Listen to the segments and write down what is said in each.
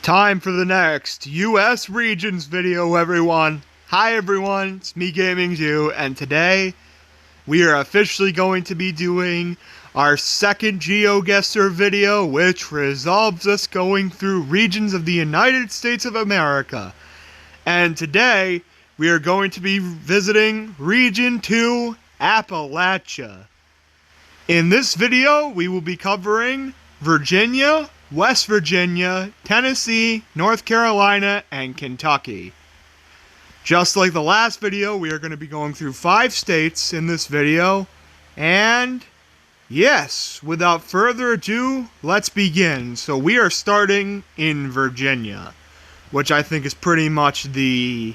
Time for the next U.S. regions video, everyone. Hi everyone, it's me Gaming Jew, and today we are officially going to be doing our second Geoguessr video, which resolves us going through regions of the United States of America. And today we are going to be visiting Region 2, Appalachia. In this video, we will be covering Virginia, West Virginia, Tennessee, North Carolina, and Kentucky. Just like the last video, we are going to be going through 5 states in this video. And yes, without further ado, let's begin. So we are starting in Virginia, which I think is pretty much the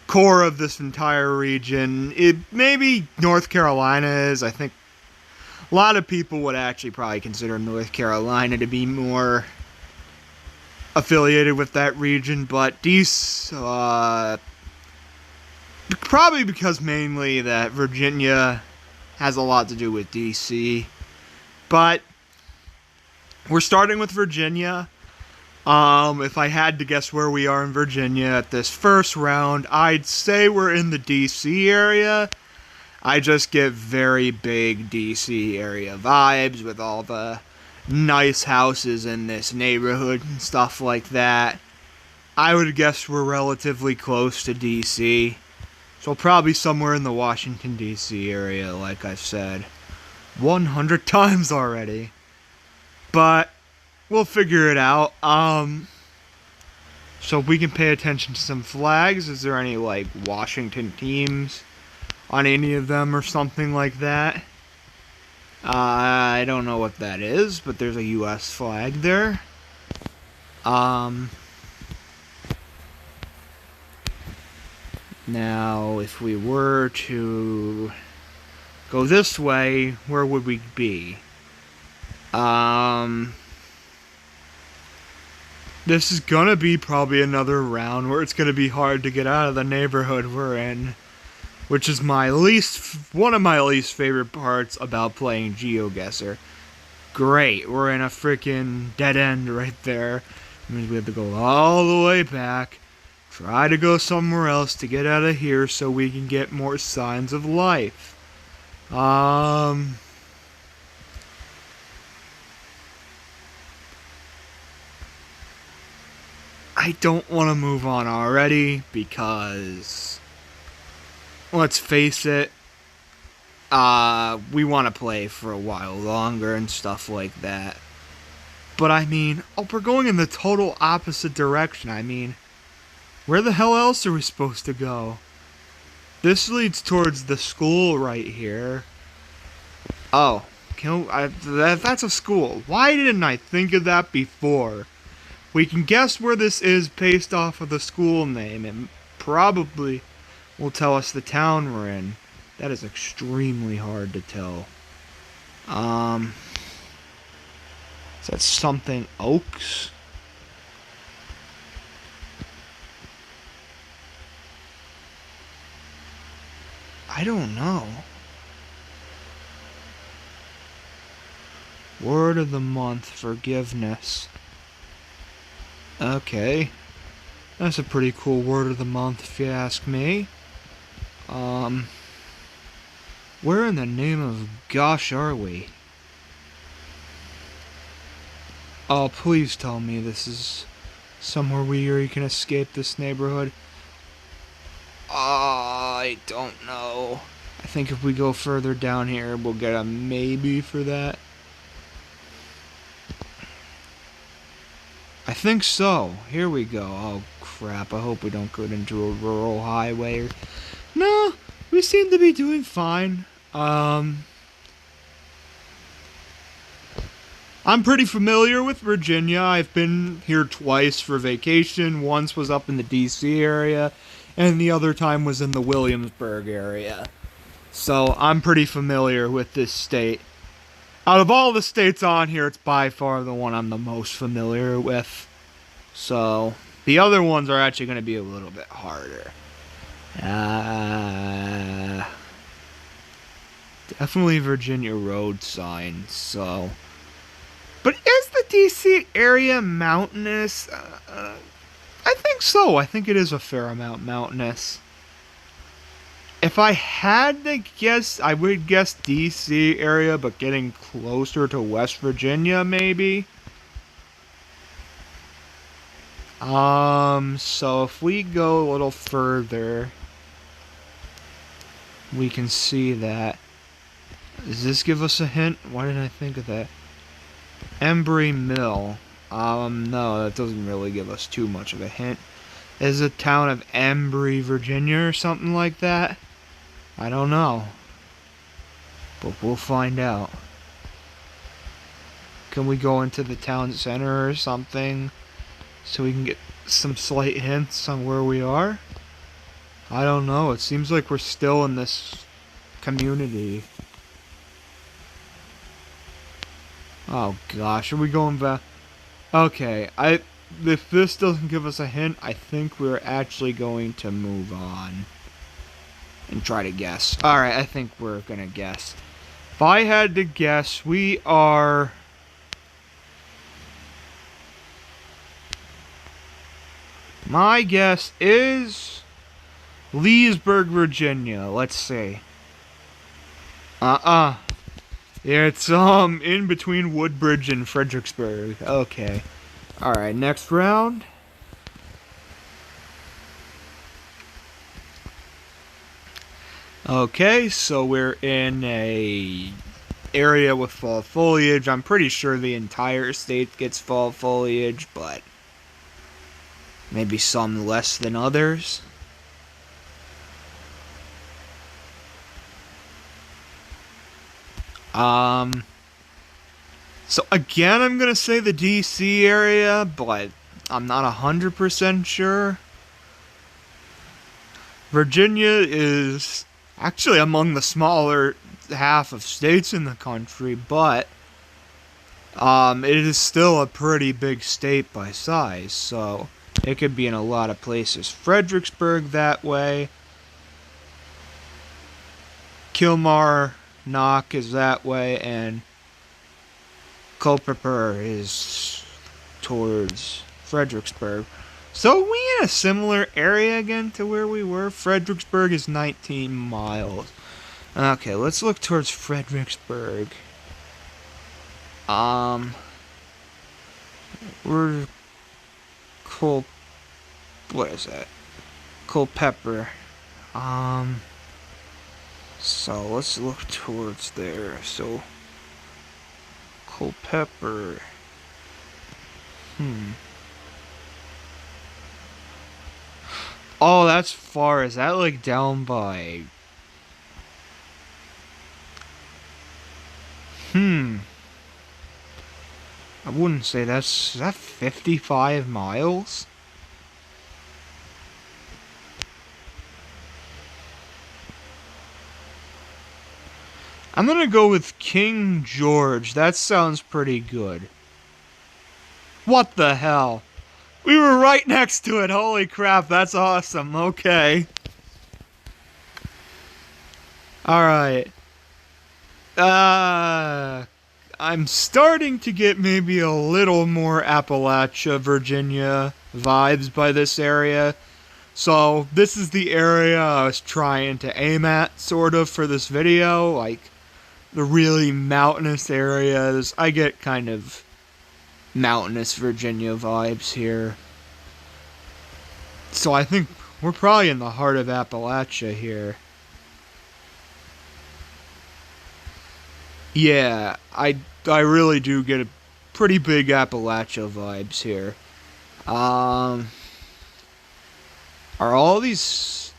core of this entire region. Maybe North Carolina is. I think a lot of people would actually probably consider North Carolina to be more affiliated with that region, but probably because mainly that Virginia has a lot to do with DC. But we're starting with Virginia. If I had to guess where we are in Virginia at this first round, I'd say we're in the DC area. I just get very big DC area vibes with all the nice houses in this neighborhood and stuff like that. I would guess we're relatively close to DC. So probably somewhere in the Washington, D.C. area, like I've said 100 times already. But we'll figure it out. So we can pay attention to some flags. Is there any, like, Washington teams on any of them or something like that? I don't know what that is, but there's a U.S. flag there. Now, if we were to go this way, where would we be? This is gonna be probably another round where it's gonna be hard to get out of the neighborhood we're in, which is one of my least favorite parts about playing Geoguessr. Great, we're in a freaking dead end right there. It means we have to go all the way back. Try to go somewhere else to get out of here so we can get more signs of life. I don't want to move on already because, let's face it, we want to play for a while longer and stuff like that. But I mean, we're going in the total opposite direction. I mean, where the hell else are we supposed to go? This leads towards the school right here. Oh, that's a school. Why didn't I think of that before? We can guess where this is based off of the school name, and probably will tell us the town we're in. That is extremely hard to tell. Is that something Oaks? I don't know. Word of the month, forgiveness. Okay. That's a pretty cool word of the month if you ask me. Where in the name of gosh are we? Oh, please tell me this is somewhere where you can escape this neighborhood. I don't know. I think if we go further down here, we'll get a maybe for that. I think so. Here we go. Oh, crap. I hope we don't go into a rural highway. No, we seem to be doing fine. I'm pretty familiar with Virginia. I've been here twice for vacation. Once was up in the D.C. area, and the other time was in the Williamsburg area. So I'm pretty familiar with this state. Out of all the states on here, it's by far the one I'm the most familiar with. So the other ones are actually going to be a little bit harder. Definitely Virginia road signs, so. But is the DC area mountainous? I think so. I think it is a fair amount mountainous. If I had to guess, I would guess DC area, but getting closer to West Virginia, maybe. So if we go a little further, we can see that. Does this give us a hint? Why did I think of that? Embry Mill. No, that doesn't really give us too much of a hint. Is a town of Embry, Virginia, or something like that? I don't know. But we'll find out. Can we go into the town center or something so we can get some slight hints on where we are? I don't know. It seems like we're still in this community. Oh gosh, are we going back? Okay, if this doesn't give us a hint, I think we're actually going to move on and try to guess. Alright, I think we're gonna guess. If I had to guess, we are... My guess is Leesburg, Virginia. Let's see. It's in between Woodbridge and Fredericksburg. Okay. Alright, next round. Okay, so we're in a area with fall foliage. I'm pretty sure the entire state gets fall foliage, but maybe some less than others. So again, I'm gonna say the DC area, but I'm not 100% sure. Virginia is actually among the smaller half of states in the country, but it is still a pretty big state by size, so it could be in a lot of places. Fredericksburg that way. Kilmarnock is that way, and Culpeper is towards Fredericksburg. So we in a similar area again to where we were. Fredericksburg is 19 miles. Okay, let's look towards Fredericksburg. We're what is that? Culpeper. So let's look towards there. So Culpeper. Oh, that's far. Is that like down by... I wouldn't say is that 55 miles? I'm gonna go with King George. That sounds pretty good. What the hell? We were right next to it. Holy crap, that's awesome. Okay. Alright. I'm starting to get maybe a little more Appalachia, Virginia vibes by this area. So, this is the area I was trying to aim at, sort of, for this video. Like, the really mountainous areas. I get kind of mountainous Virginia vibes here. So I think we're probably in the heart of Appalachia here. Yeah, I really do get a pretty big Appalachia vibes here. Are all these...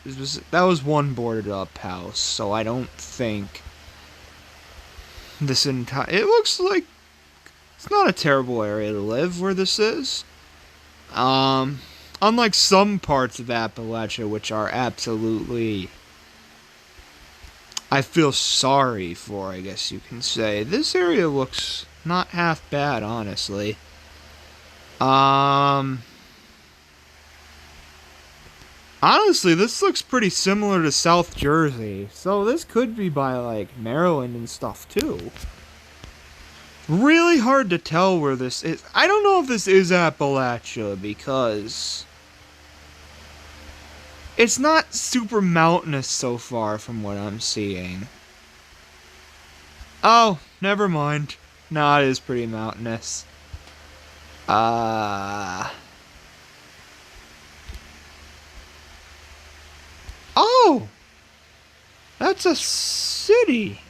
that was one boarded up house, so I don't think this entire... It looks like it's not a terrible area to live where this is. Unlike some parts of Appalachia, which are absolutely... I feel sorry for, I guess you can say. This area looks not half bad, honestly. Honestly, this looks pretty similar to South Jersey. So this could be by, like, Maryland and stuff, too. Really hard to tell where this is. I don't know if this is Appalachia because it's not super mountainous so far from what I'm seeing. Oh, never mind. No, it is pretty mountainous. Oh! That's a city!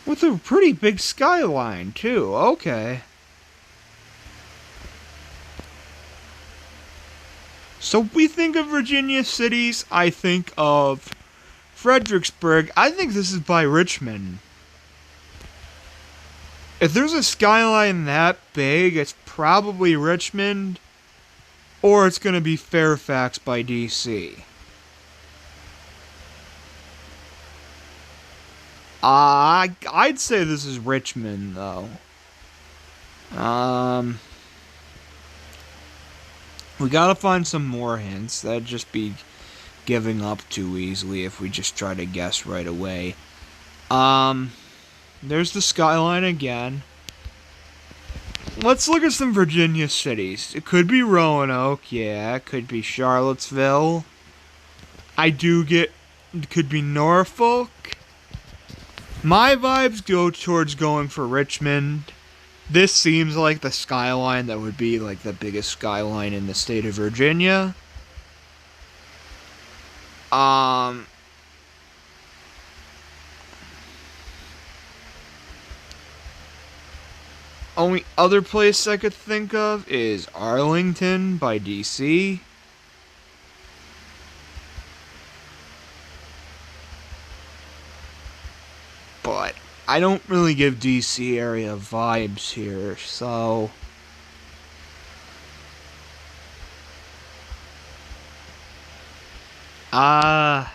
With a pretty big skyline, too. Okay. So we think of Virginia cities, I think of Fredericksburg. I think this is by Richmond. If there's a skyline that big, it's probably Richmond, or it's going to be Fairfax by DC. I'd say this is Richmond, though. We gotta find some more hints. That'd just be giving up too easily if we just try to guess right away. There's the skyline again. Let's look at some Virginia cities. It could be Roanoke, yeah. It could be Charlottesville. It could be Norfolk. My vibes go towards going for Richmond. This seems like the skyline that would be like the biggest skyline in the state of Virginia. Only other place I could think of is Arlington by DC. But I don't really give DC area vibes here, so I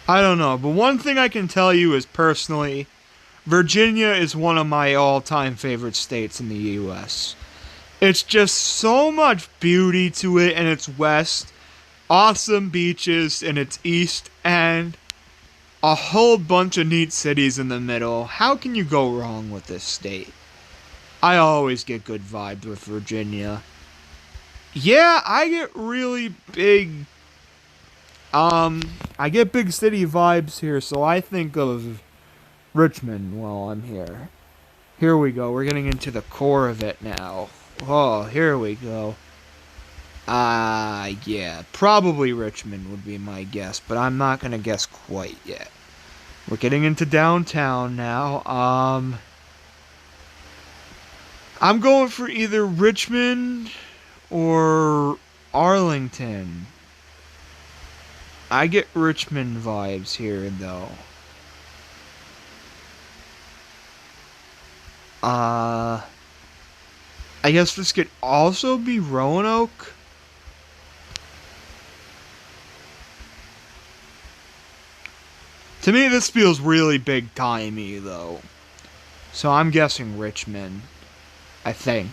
don't know, but one thing I can tell you is personally, Virginia is one of my all-time favorite states in the US. It's just so much beauty to it in its west, awesome beaches in its east, and a whole bunch of neat cities in the middle. How can you go wrong with this state? I always get good vibes with Virginia. Yeah, I get really big I get big city vibes here, so I think of Richmond while I'm here. Here we go. We're getting into the core of it now. Oh, here we go. Yeah. Probably Richmond would be my guess, but I'm not going to guess quite yet. We're getting into downtown now. I'm going for either Richmond or Arlington. I get Richmond vibes here, though. I guess this could also be Roanoke. To me, this feels really big-timey, though. So I'm guessing Richmond. I think.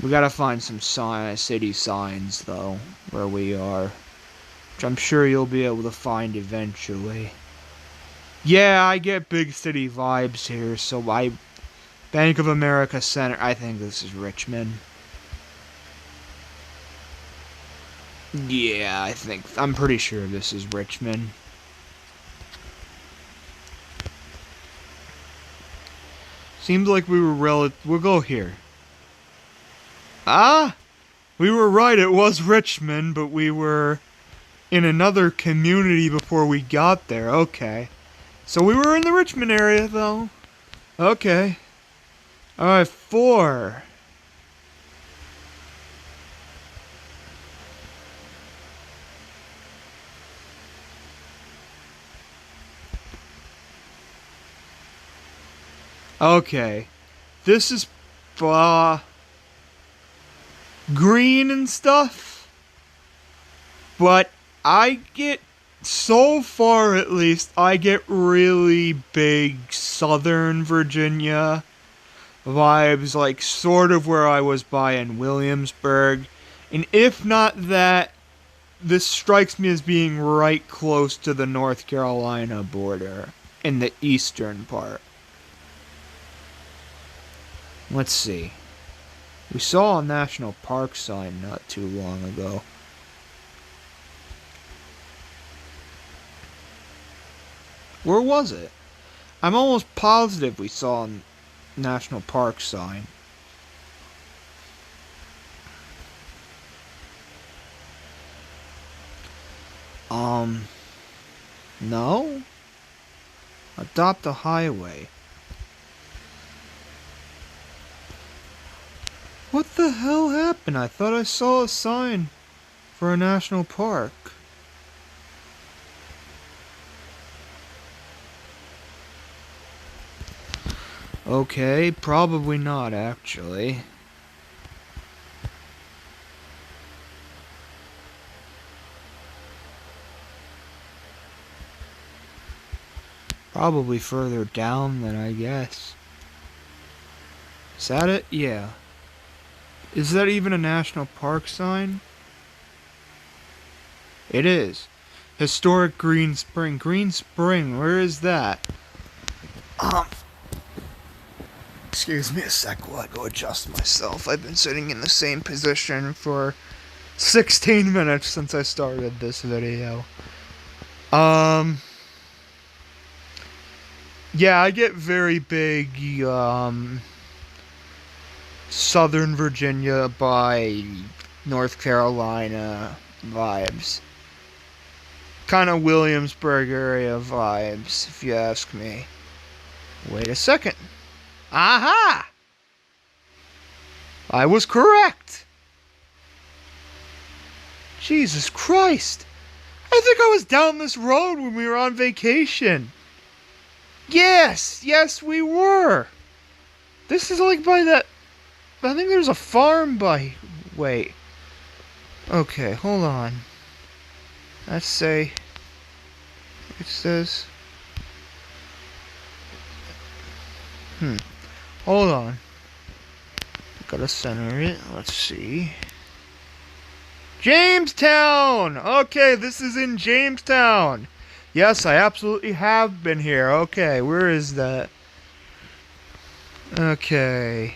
We gotta find some city signs, though, where we are. Which I'm sure you'll be able to find eventually. Yeah, I get big city vibes here, so Bank of America Center, I think this is Richmond. Yeah, I'm pretty sure this is Richmond. Seems like we were we'll go here. We were right, it was Richmond, but we were in another community before we got there. Okay. So we were in the Richmond area, though. Okay. Alright, 4. Okay. This is, green and stuff. But I get, so far at least, I get really big Southern Virginia vibes, like sort of where I was by in Williamsburg. And if not that, this strikes me as being right close to the North Carolina border in the eastern part. Let's see. We saw a national park sign not too long ago. Where was it? I'm almost positive we saw a national park sign. No? Adopt a highway. What the hell happened? I thought I saw a sign for a national park. Okay, probably not actually. Probably further down than I guess. Is that it? Yeah. Is that even a national park sign? It is. Historic Green Spring. Green Spring, where is that? Excuse me a sec while I go adjust myself. I've been sitting in the same position for 16 minutes since I started this video. Yeah, I get very big, Southern Virginia by North Carolina vibes. Kind of Williamsburg area vibes, if you ask me. Wait a second. Aha! I was correct. Jesus Christ. I think I was down this road when we were on vacation. Yes, we were. This is like by that... I think there's a farm by... Wait. Okay, hold on. Let's say... It says... Hold on. Gotta center it. Let's see. Jamestown! Okay, this is in Jamestown. Yes, I absolutely have been here. Okay, where is that? Okay.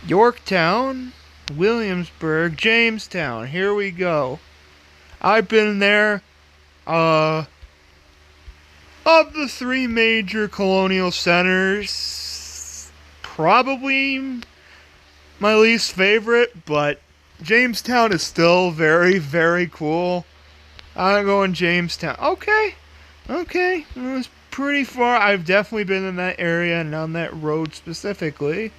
Yorktown, Williamsburg, Jamestown. Here we go. I've been there. Of the three major colonial centers, probably my least favorite, but Jamestown is still very, very cool. I'm going Jamestown. Okay. It was pretty far. I've definitely been in that area and on that road specifically.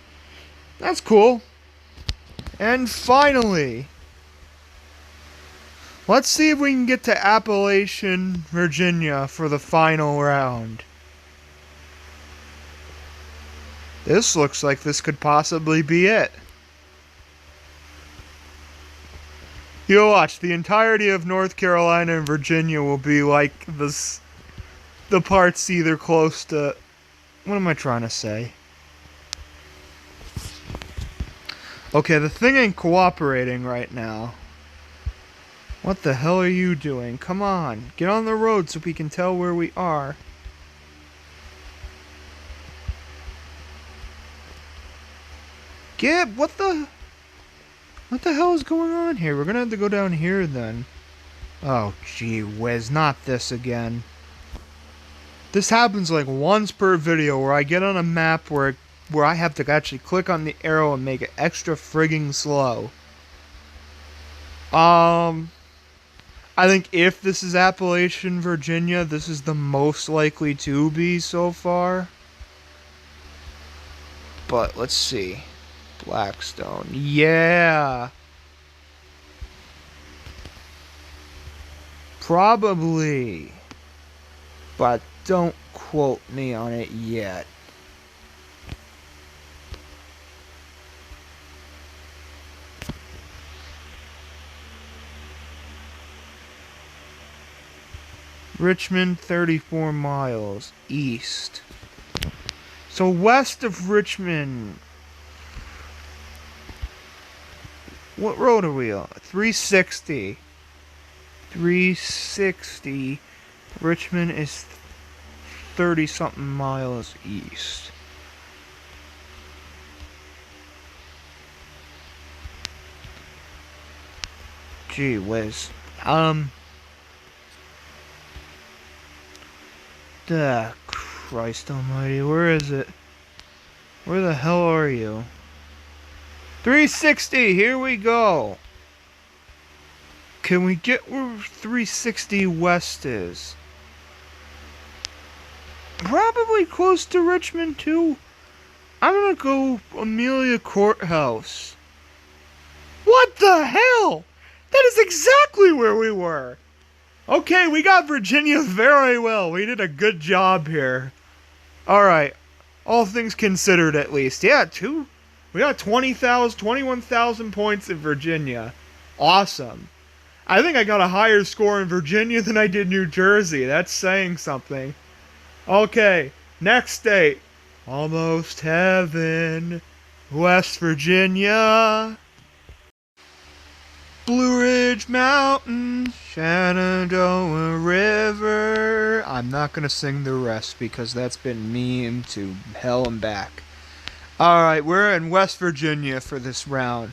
That's cool. And finally, let's see if we can get to Appalachian, Virginia for the final round. This looks like this could possibly be it. You'll watch, the entirety of North Carolina and Virginia will be like this, the parts either close to... What am I trying to say? Okay, the thing ain't cooperating right now. What the hell are you doing? Come on, get on the road so we can tell where we are. Gib, what the hell is going on here? We're gonna have to go down here then. Oh, gee whiz, not this again. This happens like once per video where I get on a map where I have to actually click on the arrow and make it extra frigging slow. I think if this is Appalachian, Virginia, this is the most likely to be so far. But let's see. Blackstone. Yeah. Probably. But don't quote me on it yet. Richmond, 34 miles east. So west of Richmond. What road are we on? 360. 360. Richmond is 30-something miles east. Gee whiz. Christ almighty, where is it? Where the hell are you? 360, here we go. Can we get where 360 west is? Probably close to Richmond too. I'm gonna go Amelia Courthouse. What the hell? That is exactly where we were. Okay, we got Virginia very well. We did a good job here. Alright. All things considered, at least. Yeah, we got 21,000 points in Virginia. Awesome. I think I got a higher score in Virginia than I did New Jersey. That's saying something. Okay, next state. Almost heaven. West Virginia. Blue Ridge Mountains, Shenandoah River. I'm not going to sing the rest because that's been memed to hell and back. Alright, we're in West Virginia for this round,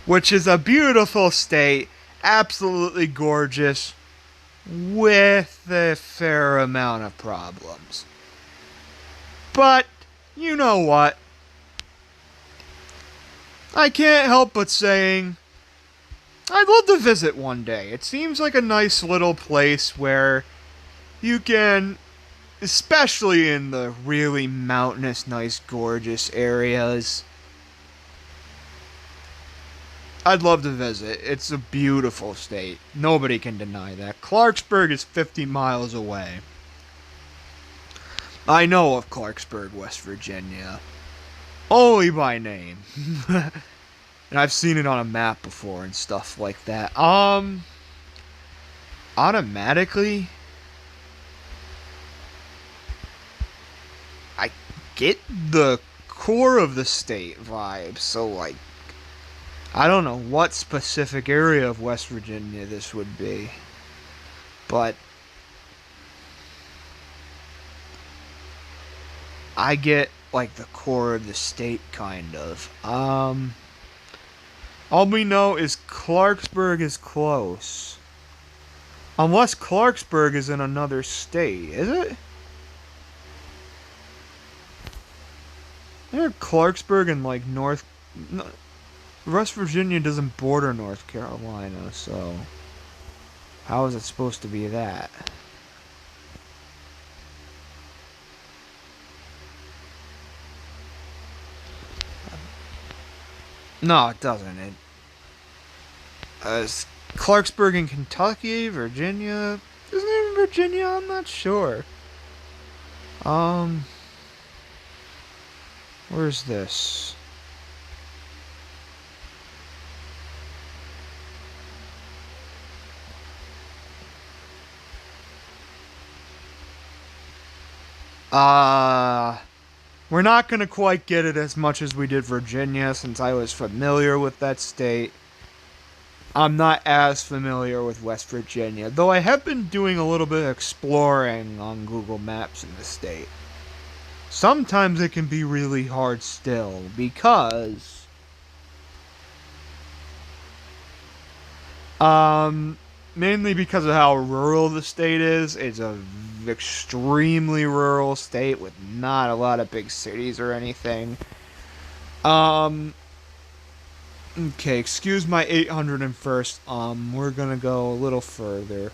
which is a beautiful state, absolutely gorgeous, with a fair amount of problems. But, you know what? I can't help but saying, I'd love to visit one day. It seems like a nice little place where you can, especially in the really mountainous, nice, gorgeous areas, I'd love to visit. It's a beautiful state. Nobody can deny that. Clarksburg is 50 miles away. I know of Clarksburg, West Virginia. Only by name. And I've seen it on a map before and stuff like that. Automatically, I get the core of the state vibe, so like, I don't know what specific area of West Virginia this would be, but I get like the core of the state kind of. All we know is Clarksburg is close. Unless Clarksburg is in another state, is it? Isn't Clarksburg in like West Virginia doesn't border North Carolina, so how is it supposed to be that? No, it doesn't. It's Clarksburg in Kentucky, Virginia. Isn't it in Virginia? I'm not sure. Where's this? We're not going to quite get it as much as we did Virginia since I was familiar with that state. I'm not as familiar with West Virginia, though I have been doing a little bit of exploring on Google Maps in the state. Sometimes it can be really hard still because mainly because of how rural the state is. It's a extremely rural state with not a lot of big cities or anything. Okay, excuse my 801st. We're gonna go a little further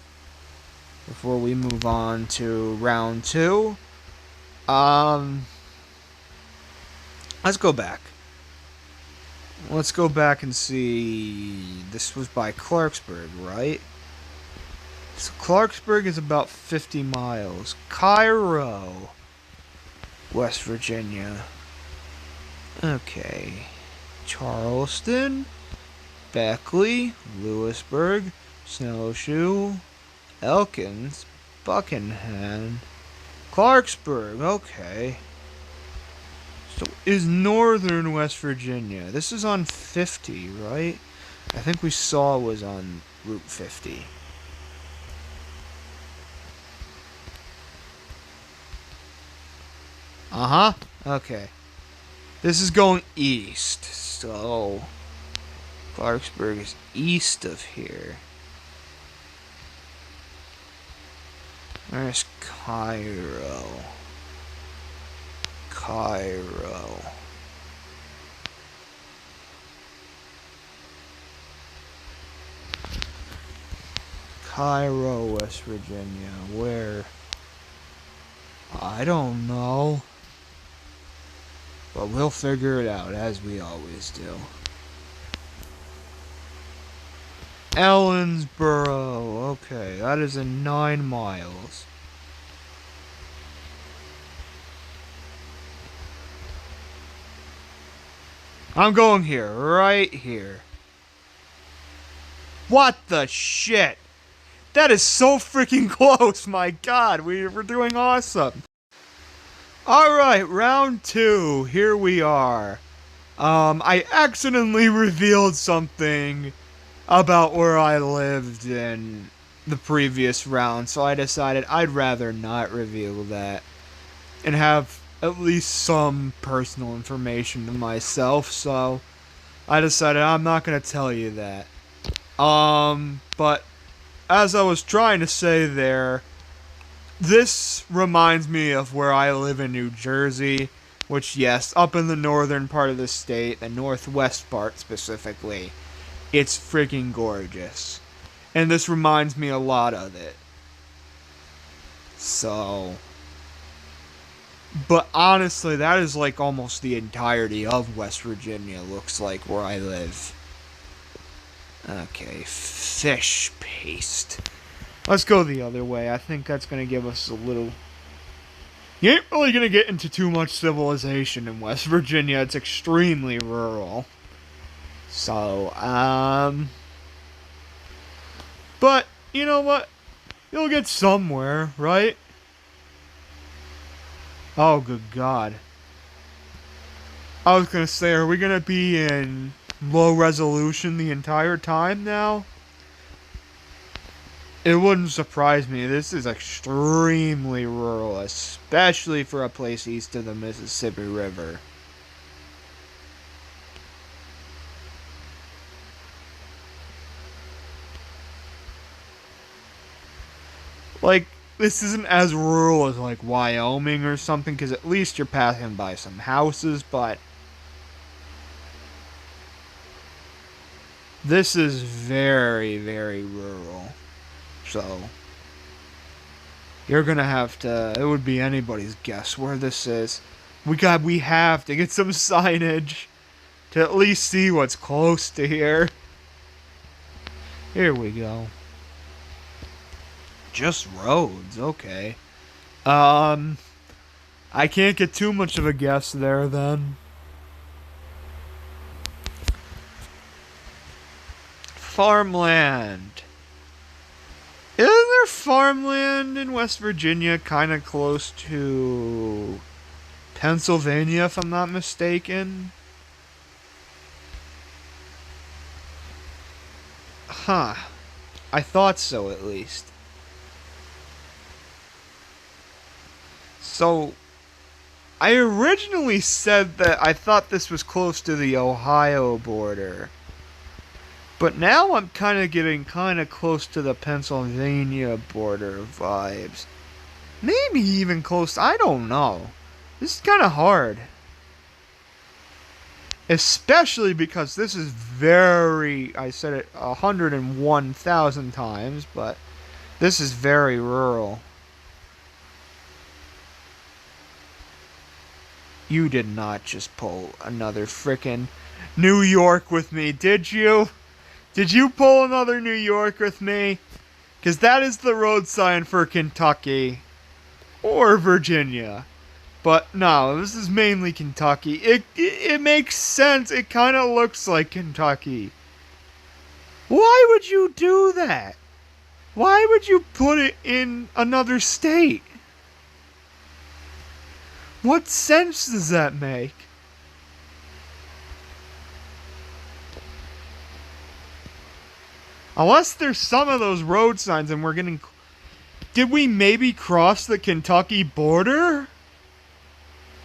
before we move on to round 2. Let's go back. Let's go back and see. This was by Clarksburg, right? So Clarksburg is about 50 miles. Cairo, West Virginia. Okay. Charleston, Beckley, Lewisburg, Snowshoe, Elkins, Buckingham, Clarksburg. Okay. So is northern West Virginia. This is on 50, right? I think we saw was on Route 50. Uh-huh. Okay. This is going east, so Clarksburg is east of here. Where's Cairo? Cairo. Cairo, West Virginia. Where? I don't know. But we'll figure it out, as we always do. Ellensboro. Okay, that is in 9 miles. I'm going here, right here. What the shit? That is so freaking close, my god, we're doing awesome. Alright, round 2, here we are. I accidentally revealed something about where I lived in the previous round, so I decided I'd rather not reveal that and have at least some personal information to myself, so I decided I'm not going to tell you that. But as I was trying to say there, this reminds me of where I live in New Jersey, which, yes, up in the northern part of the state, the northwest part specifically, it's freaking gorgeous. And this reminds me a lot of it. So, but honestly, that is like almost the entirety of West Virginia, looks like, where I live. Okay, fish paste. Let's go the other way. I think that's going to give us a little... You ain't really going to get into too much civilization in West Virginia. It's extremely rural. So, but, you know what? You'll get somewhere, right? Oh, good God. I was going to say, are we going to be in low resolution the entire time now? It wouldn't surprise me. This is extremely rural, especially for a place east of the Mississippi River. Like, this isn't as rural as, like, Wyoming or something, because at least you're passing by some houses, but this is very, very rural. So, you're gonna have to, it would be anybody's guess where this is. We have to get some signage to at least see what's close to here. Here we go. Just roads, okay. I can't get too much of a guess there then. Farmland. Isn't there farmland in West Virginia kind of close to Pennsylvania, if I'm not mistaken? Huh. I thought so, at least. So, I originally said that I thought this was close to the Ohio border. But now I'm kind of getting kind of close to the Pennsylvania border vibes. Maybe even close, I don't know. This is kind of hard. Especially because this is very, I said it 101,000 times, but this is very rural. You did not just pull another frickin' New York with me, did you? Did you pull another New York with me? Because that is the road sign for Kentucky. Or Virginia. But no, this is mainly Kentucky. It makes sense. It kind of looks like Kentucky. Why would you do that? Why would you put it in another state? What sense does that make? Unless there's some of those road signs and we're getting... Did we maybe cross the Kentucky border?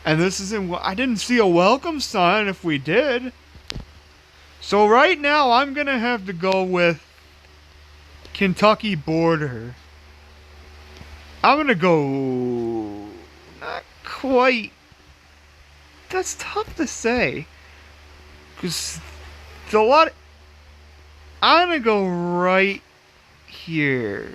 And this isn't... I didn't see a welcome sign if we did. So right now I'm going to have to go with Kentucky border. I'm going to go... Not quite... That's tough to say. Because it's a lot... I'm going to go right here.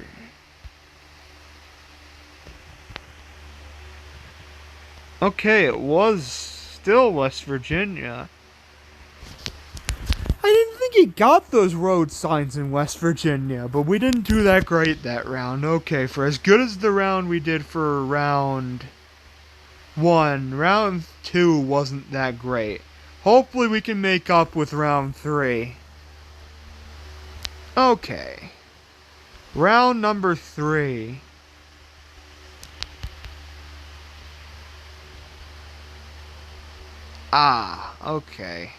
Okay, it was still West Virginia. I didn't think he got those road signs in West Virginia, but we didn't do that great that round. Okay, for as good as the round we did for round 1, round 2 wasn't that great. Hopefully we can make up with round 3. Okay. Round number 3. Ah, okay.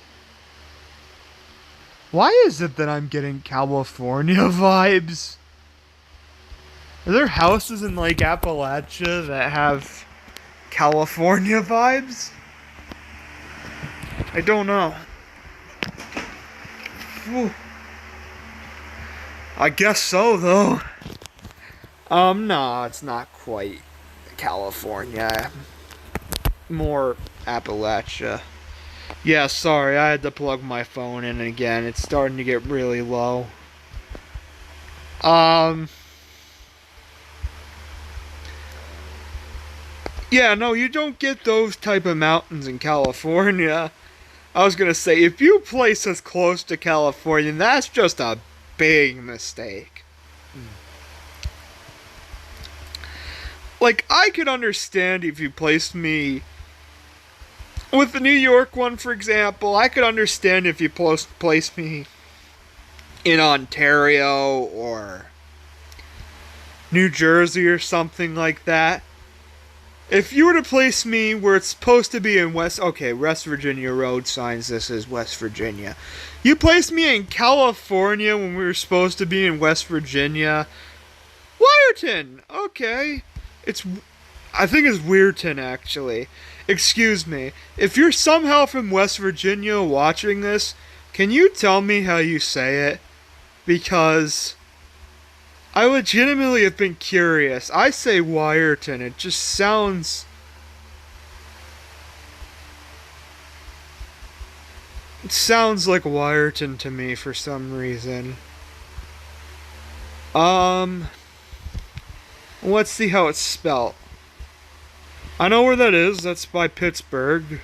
Why is it that I'm getting California vibes? Are there houses in like Appalachia that have California vibes? I don't know. Whew. I guess so, though. No, it's not quite California. More Appalachia. Yeah, sorry, I had to plug my phone in again. It's starting to get really low. Yeah, no, you don't get those type of mountains in California. I was gonna say, if you place us close to California, that's just a big mistake. Like, I could understand if you placed me... With the New York one, for example, I could understand if you placed me in Ontario or New Jersey or something like that. If you were to place me where it's supposed to be in West Virginia road signs, this is West Virginia. You placed me in California when we were supposed to be in West Virginia. Wyerton! Okay. I think it's Weirton, actually. Excuse me. If you're somehow from West Virginia watching this, can you tell me how you say it? Because I legitimately have been curious. I say Wyerton. It just sounds... It sounds like Wyerton to me for some reason. Let's see how it's spelt. I know where that is. That's by Pittsburgh.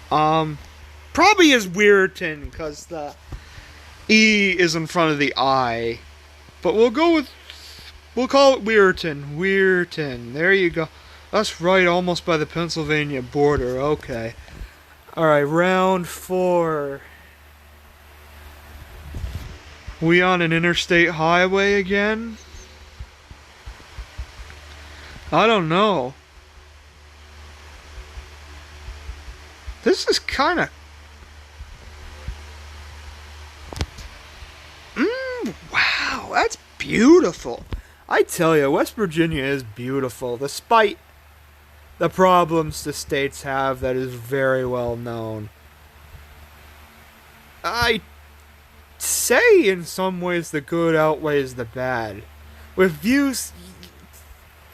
Probably is Weirton because the E is in front of the I. But we'll call it Weirton. Weirton. There you go. That's right, almost by the Pennsylvania border. Okay. Alright, round 4. We on an interstate highway again? I don't know. This is kind of... wow, that's beautiful. I tell you, West Virginia is beautiful, despite the problems the states have. That is very well known. I say in some ways the good outweighs the bad. With views,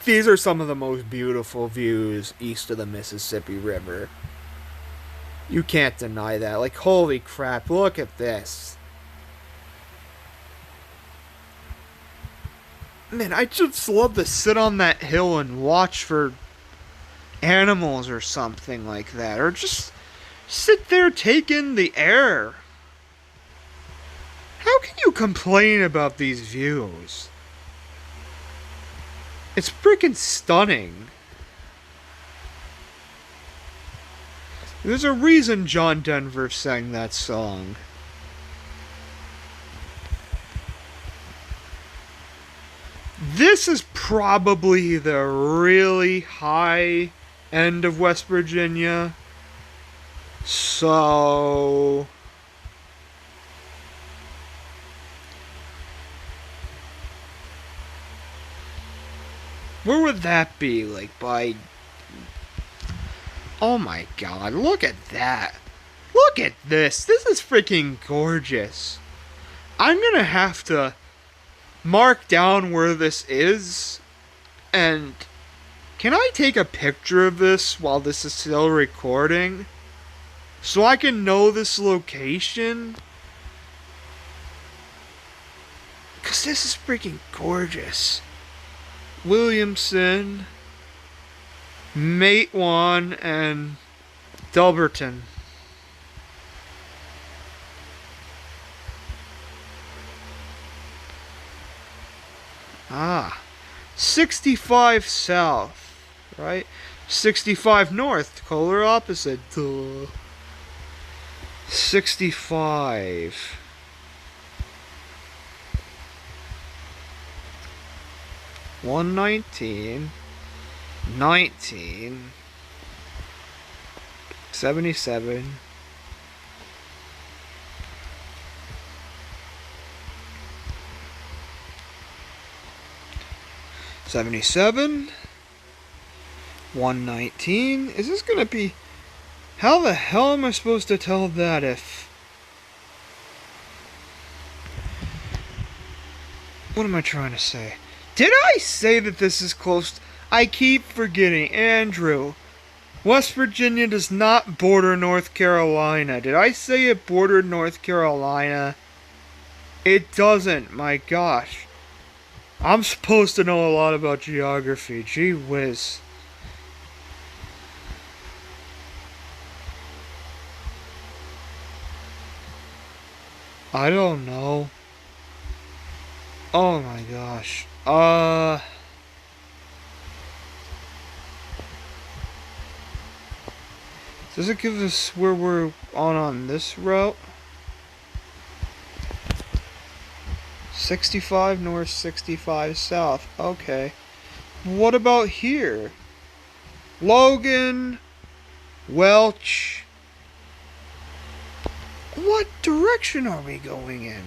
these are some of the most beautiful views east of the Mississippi River. You can't deny that. Like, holy crap, look at this. Man, I just love to sit on that hill and watch for animals or something like that. Or just sit there taking the air. How can you complain about these views? It's freaking stunning. There's a reason John Denver sang that song. This is probably the really high end of West Virginia. So Where would that be? Like by... Oh my god, look at that. Look at this. This is freaking gorgeous. I'm gonna have to mark down where this is. And can I take a picture of this while this is still recording? So I can know this location? Because this is freaking gorgeous. Williamson, Matewan, and Delberton. Ah, 65 south, right? 65 north, polar opposite. Duh. 65. One 19, 19, 77, 77, 119. Is this gonna be... How the hell am I supposed to tell that if... What am I trying to say? Did I say that this is close? I keep forgetting. Andrew, West Virginia does not border North Carolina. Did I say it bordered North Carolina? It doesn't. My gosh. I'm supposed to know a lot about geography. Gee whiz. I don't know. Oh my gosh. Does it give us where we're on this route? 65 north, 65 south. Okay. What about here? Logan, Welch. What direction are we going in?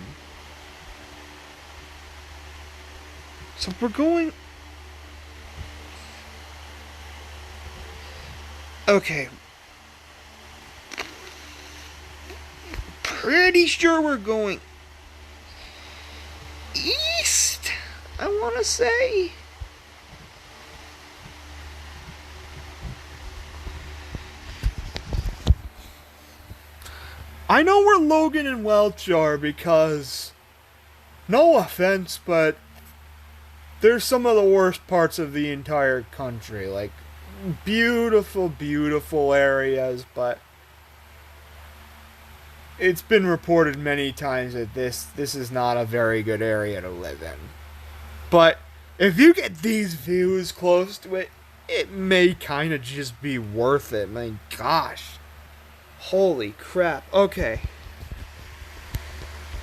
So we're going... Okay. Pretty sure we're going... east, I want to say. I know where Logan and Welch are because... No offense, but... They're some of the worst parts of the entire country. Like, beautiful, beautiful areas, but it's been reported many times that this is not a very good area to live in. But if you get these views close to it, it may kind of just be worth it. My gosh. Holy crap. Okay.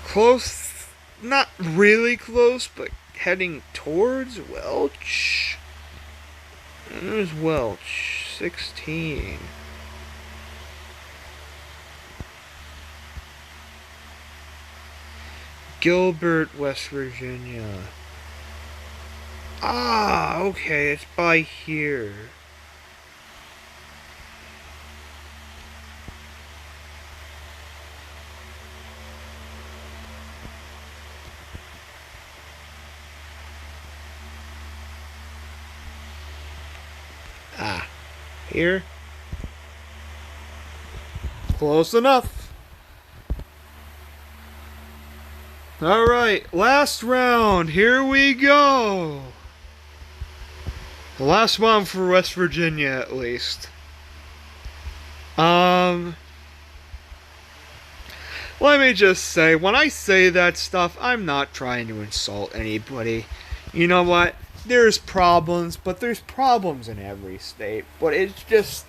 Close, not really close, but heading towards Welch. There's Welch. 16. Gilbert, West Virginia. Ah, okay, it's by here. Ah, here. Close enough. Alright, last round. Here we go. The last one for West Virginia, at least. Let me just say, when I say that stuff, I'm not trying to insult anybody. You know what? There's problems, but there's problems in every state. But it's just,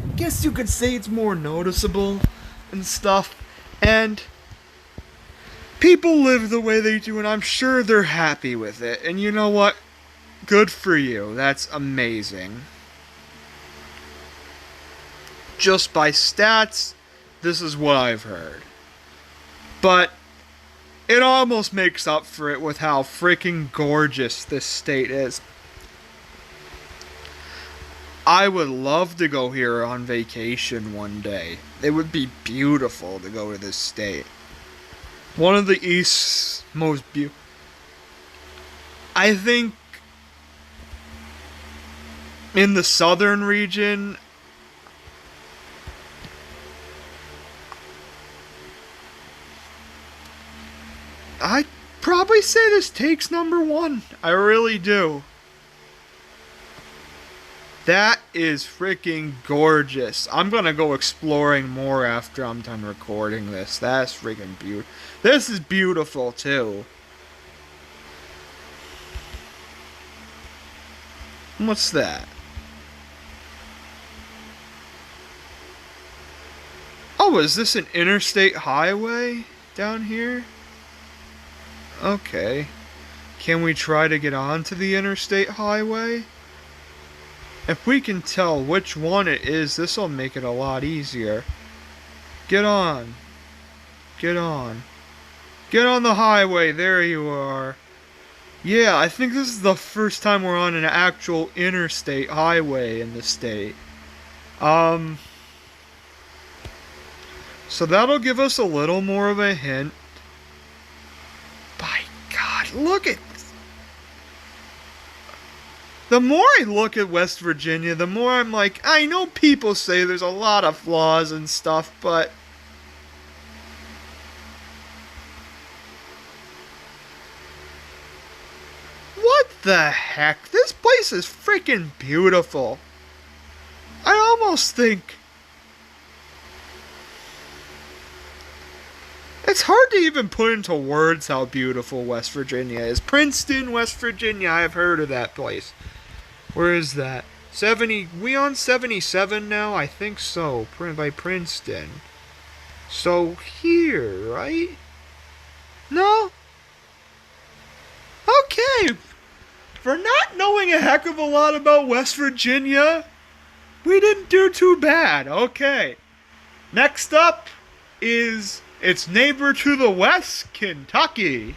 I guess you could say it's more noticeable and stuff. And people live the way they do, and I'm sure they're happy with it. And you know what? Good for you. That's amazing. Just by stats, this is what I've heard. But it almost makes up for it with how freaking gorgeous this state is. I would love to go here on vacation one day. It would be beautiful to go to this state. One of the East's most beautiful. I think in the southern region, I'd probably say this takes number one. I really do. That is freaking gorgeous. I'm gonna go exploring more after I'm done recording this. That's freaking beautiful. This is beautiful too. What's that? Oh, is this an interstate highway down here? Okay. Can we try to get onto the interstate highway? If we can tell which one it is, this will make it a lot easier. Get on. Get on. Get on the highway. There you are. Yeah, I think this is the first time we're on an actual interstate highway in the state. So that'll give us a little more of a hint. By God, look at... The more I look at West Virginia, the more I'm like, I know people say there's a lot of flaws and stuff, but... What the heck? This place is freaking beautiful. I almost think... It's hard to even put into words how beautiful West Virginia is. Princeton, West Virginia, I've heard of that place. Where is that? 70, we on 77 now? I think so, by Princeton. So here, right? No? Okay. For not knowing a heck of a lot about West Virginia, we didn't do too bad. Okay. Next up is its neighbor to the west, Kentucky.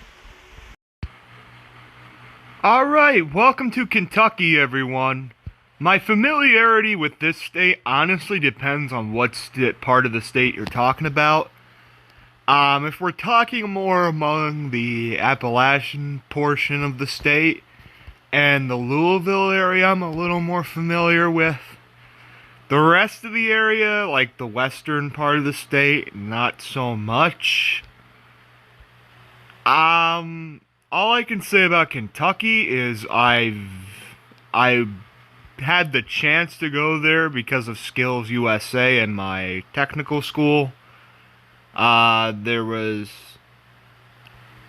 Alright, welcome to Kentucky, everyone. My familiarity with this state honestly depends on what part of the state you're talking about. If we're talking more among the Appalachian portion of the state and the Louisville area, I'm a little more familiar with. The rest of the area, like the western part of the state, not so much. All I can say about Kentucky is I had the chance to go there because of Skills USA and my technical school. There was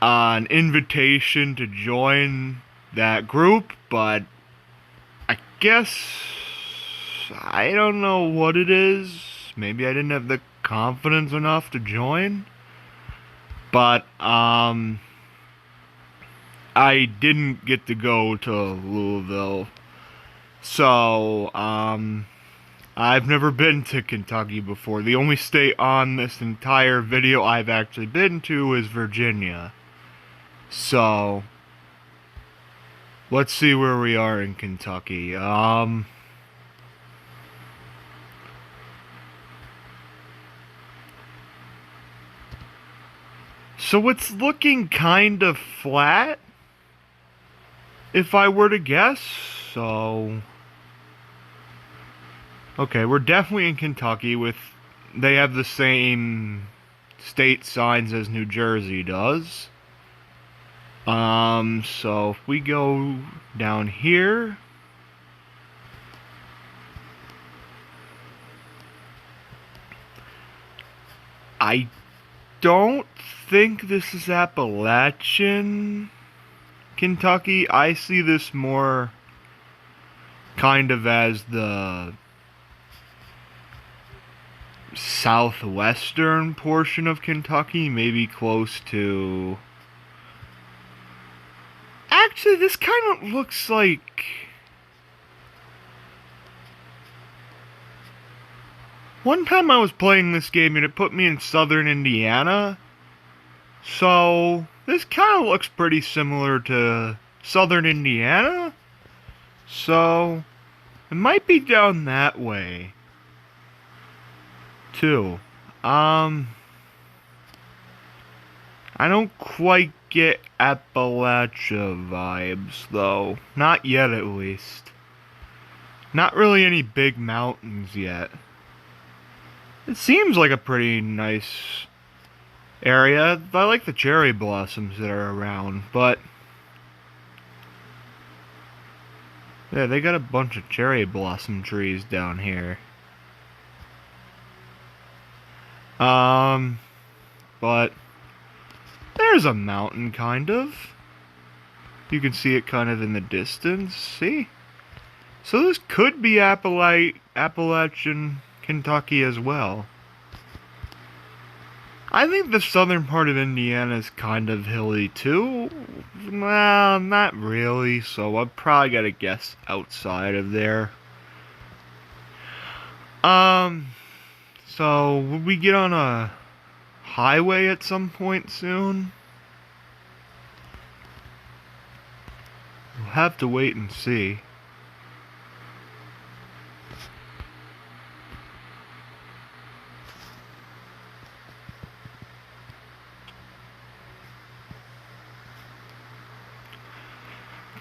an invitation to join that group, but I guess I don't know what it is. Maybe I didn't have the confidence enough to join. But I didn't get to go to Louisville. So, I've never been to Kentucky before. The only state on this entire video I've actually been to is Virginia. So, let's see where we are in Kentucky. So it's looking kind of flat, if I were to guess. So, okay, we're definitely in Kentucky. They have the same state signs as New Jersey does. So if we go down here, I don't think this is Appalachian Kentucky. I see this more kind of as the southwestern portion of Kentucky, maybe close to... Actually, this kind of looks like... One time I was playing this game and it put me in southern Indiana. So, this kind of looks pretty similar to southern Indiana. So, It might be down that way, too. I don't quite get Appalachia vibes, though. Not yet, at least. Not really any big mountains yet. It seems like a pretty nice area. I like the cherry blossoms that are around, but yeah, they got a bunch of cherry blossom trees down here. But there's a mountain, kind of. You can see it kind of in the distance, see? So this could be Appalachian Kentucky as well. I think the southern part of Indiana is kind of hilly too. Well, not really, so I've probably got to guess outside of there. So will we get on a highway at some point soon? We'll have to wait and see.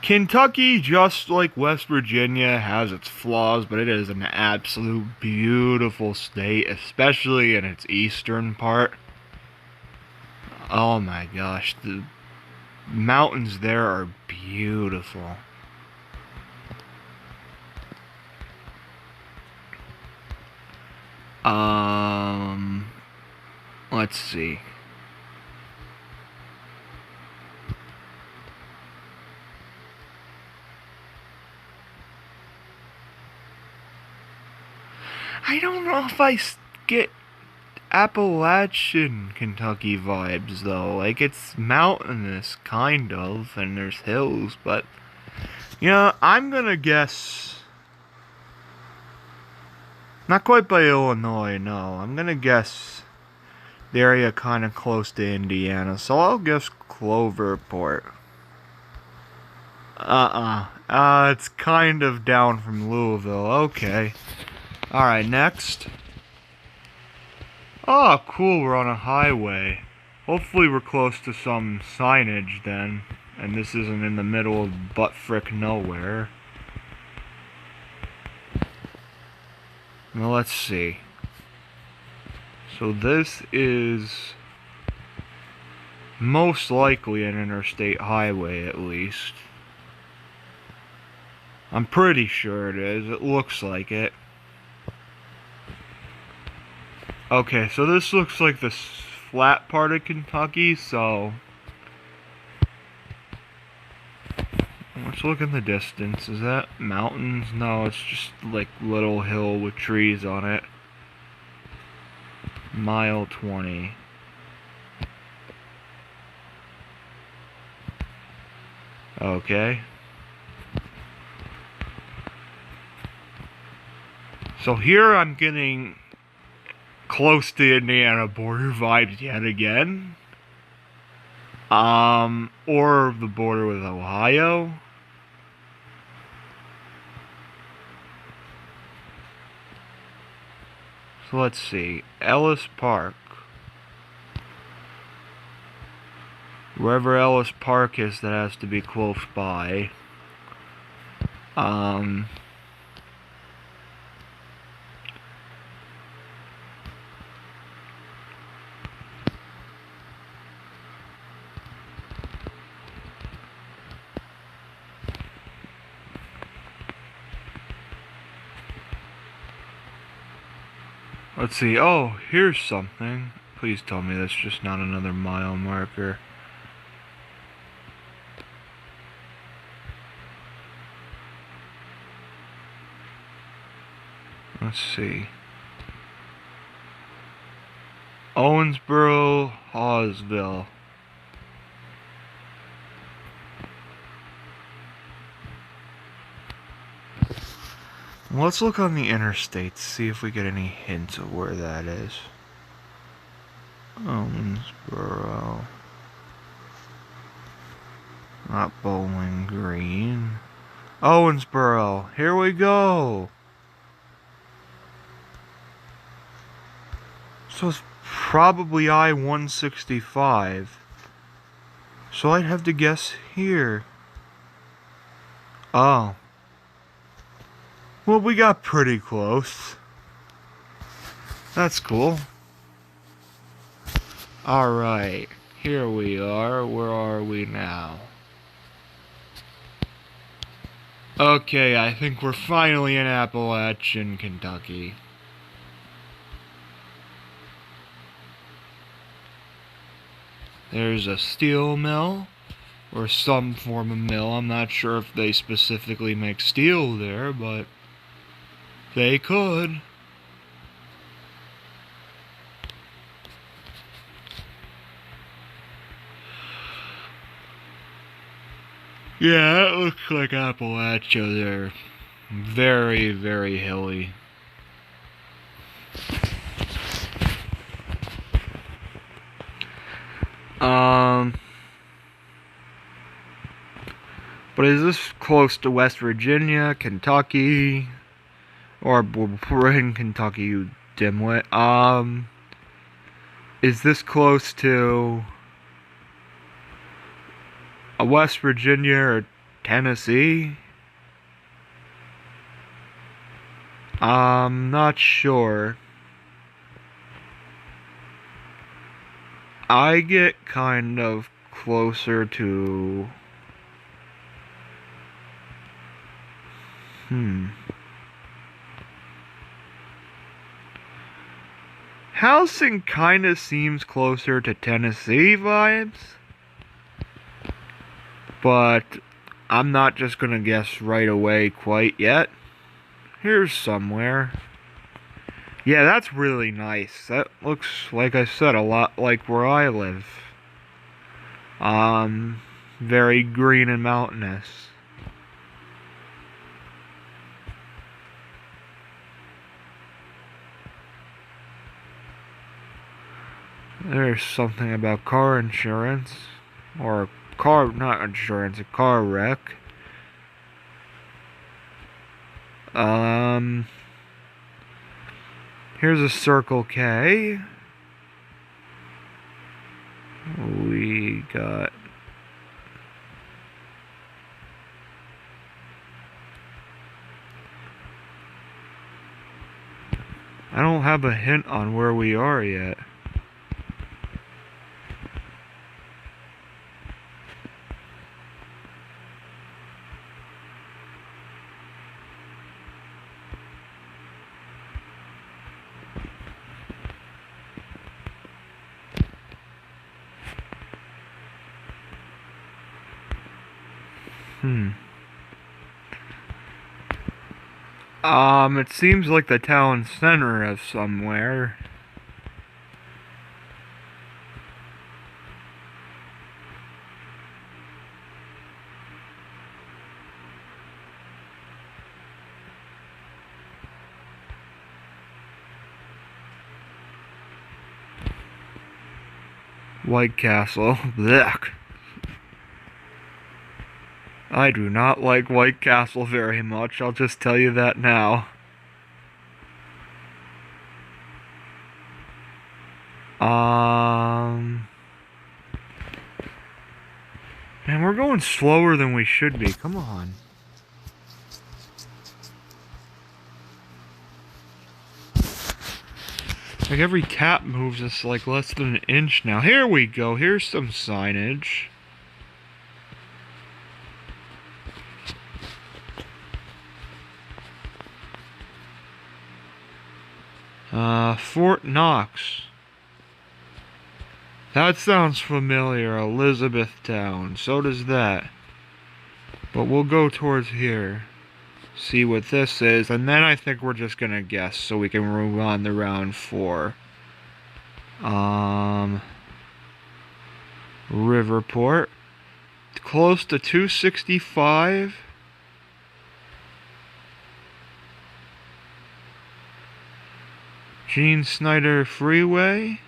Kentucky, just like West Virginia, has its flaws, but it is an absolute beautiful state, especially in its eastern part. Oh my gosh, the mountains there are beautiful. Let's see. I don't know if I get Appalachian Kentucky vibes, though. Like, it's mountainous, kind of, and there's hills, but, you know, I'm gonna guess, not quite by Illinois, no. I'm gonna guess the area kind of close to Indiana, so I'll guess Cloverport. It's kind of down from Louisville, okay. Alright, next. Oh, cool, we're on a highway. Hopefully we're close to some signage then, and this isn't in the middle of butt-frick nowhere. Now let's see. So this is most likely an interstate highway, at least. I'm pretty sure it is. It looks like it. Okay, so this looks like the flat part of Kentucky, so let's look in the distance. Is that mountains? No, it's just like little hill with trees on it. Mile 20. Okay. So here I'm getting close to Indiana border vibes yet again. Or the border with Ohio. So let's see. Ellis Park. Wherever Ellis Park is, that has to be close by. Let's see. Oh, here's something. Please tell me that's just not another mile marker. Let's see. Owensboro, Hawesville. Let's look on the interstates, see if we get any hints of where that is. 'Owensboro. Not Bowling Green. Owensboro. Here we go. So it's probably I-165. So I'd have to guess here. Oh. Well, we got pretty close. That's cool. Alright. Here we are. Where are we now? Okay, I think we're finally in Appalachian, Kentucky. There's a steel mill, or some form of mill. I'm not sure if they specifically make steel there, but they could. Yeah, it looks like Appalachia there. Very, very hilly. But is this close to West Virginia, Kentucky? Or we're in Kentucky, you dimwit. Is this close to West Virginia or Tennessee? I'm not sure. I get kind of closer to... Housing kinda seems closer to Tennessee vibes. But I'm not just gonna guess right away quite yet. Here's somewhere. Yeah, that's really nice. That looks, like I said, a lot like where I live. Very green and mountainous. There's something about car insurance. Or car, not insurance, a car wreck. Here's a Circle K. We got... I don't have a hint on where we are yet. It seems like the town center of somewhere. White Castle. Blech. I do not like White Castle very much, I'll just tell you that now. Man, we're going slower than we should be, come on. Like every cat moves us like less than an inch now. Here we go, here's some signage. Fort Knox. That sounds familiar, Elizabethtown. So does that. But we'll go towards here. See what this is, and then I think we're just gonna guess so we can move on to round 4. Riverport. Close to 265. Gene Snyder Freeway.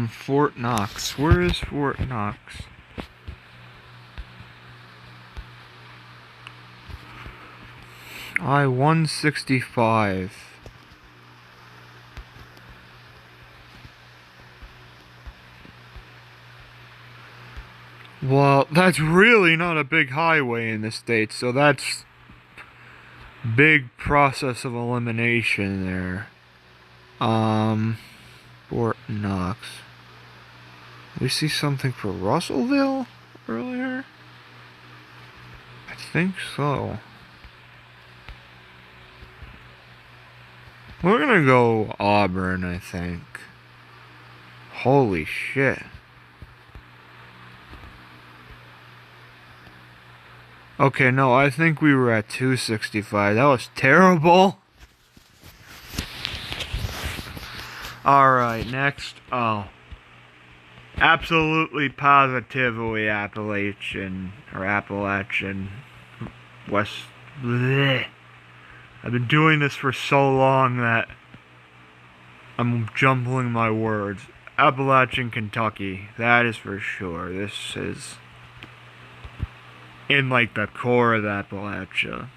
Fort Knox. Where is Fort Knox? I-165. Well, that's really not a big highway in the States, so that's big process of elimination there. Fort Knox. We see something for Russellville earlier? I think so. We're gonna go Auburn, I think. Holy shit. Okay, no, I think we were at 265. That was terrible. Alright, next. Oh. Absolutely positively Appalachian West. Bleh. I've been doing this for so long that I'm jumbling my words. Appalachian Kentucky, that is for sure. This is in like the core of Appalachia.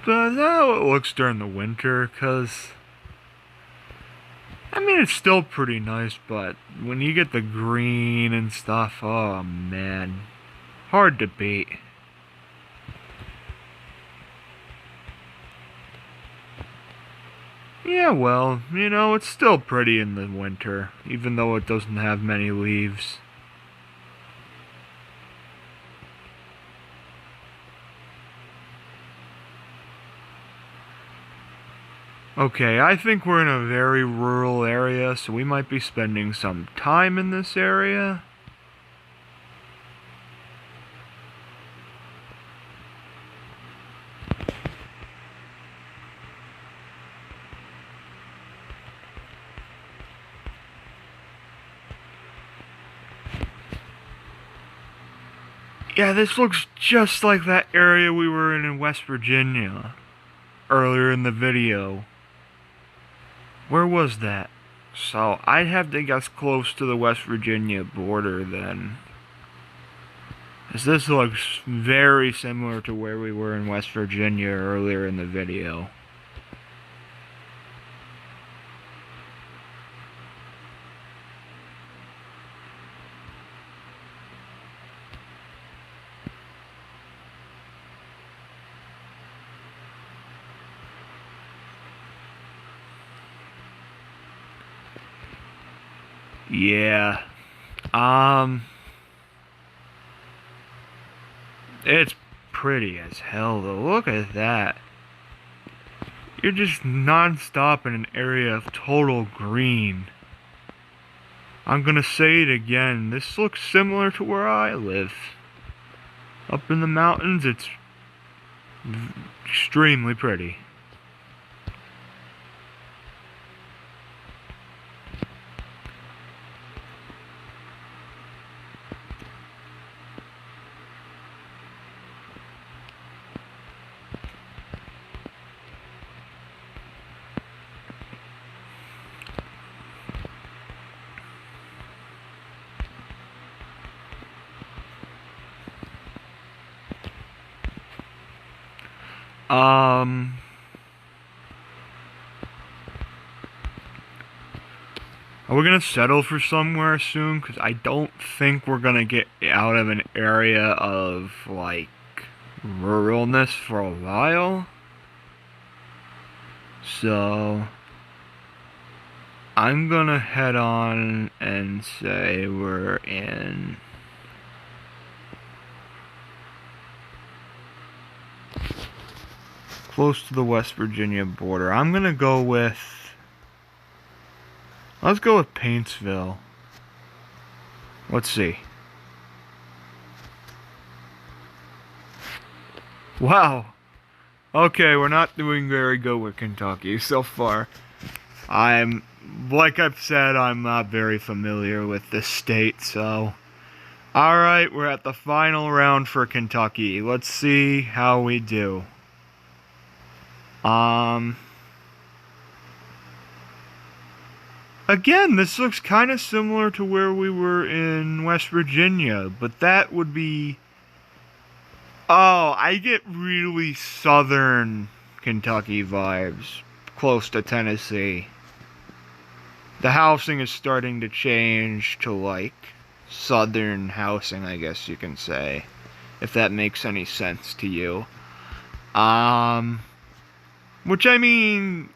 But that's how it looks during the winter, because I mean, it's still pretty nice, but when you get the green and stuff, oh man, hard to beat. Yeah, well, you know, it's still pretty in the winter, even though it doesn't have many leaves. Okay, I think we're in a very rural area, so we might be spending some time in this area. Yeah, this looks just like that area we were in West Virginia earlier in the video. Where was that? So, I'd have to guess close to the West Virginia border then. As this looks very similar to where we were in West Virginia earlier in the video. Yeah. It's pretty as hell though. Look at that. You're just non-stop in an area of total green. I'm gonna say it again. This looks similar to where I live. Up in the mountains, it's extremely pretty. Are we gonna settle for somewhere soon? Because I don't think we're gonna get out of an area of, like, ruralness for a while. So, I'm gonna head on and say we're in close to the West Virginia border. I'm gonna go with, let's go with Paintsville. Let's see. Wow. Okay, we're not doing very good with Kentucky so far. Like I've said, I'm not very familiar with this state, so. Alright, we're at the final round for Kentucky. Let's see how we do. Again, this looks kind of similar to where we were in West Virginia, but that would be... Oh, I get really southern Kentucky vibes, close to Tennessee. The housing is starting to change to, like, southern housing, I guess you can say, if that makes any sense to you. Which, I mean...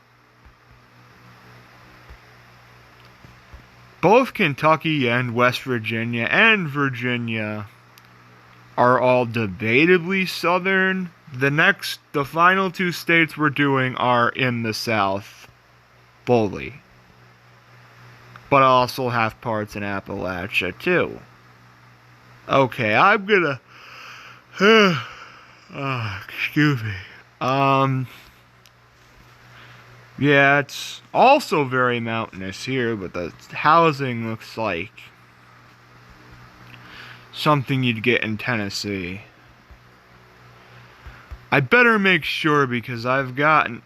Both Kentucky and West Virginia and Virginia are all debatably southern. The final two states we're doing are in the South, fully. But I also have parts in Appalachia, too. Okay, I'm gonna... excuse me. Yeah, it's also very mountainous here, but the housing looks like something you'd get in Tennessee. I better make sure because I'm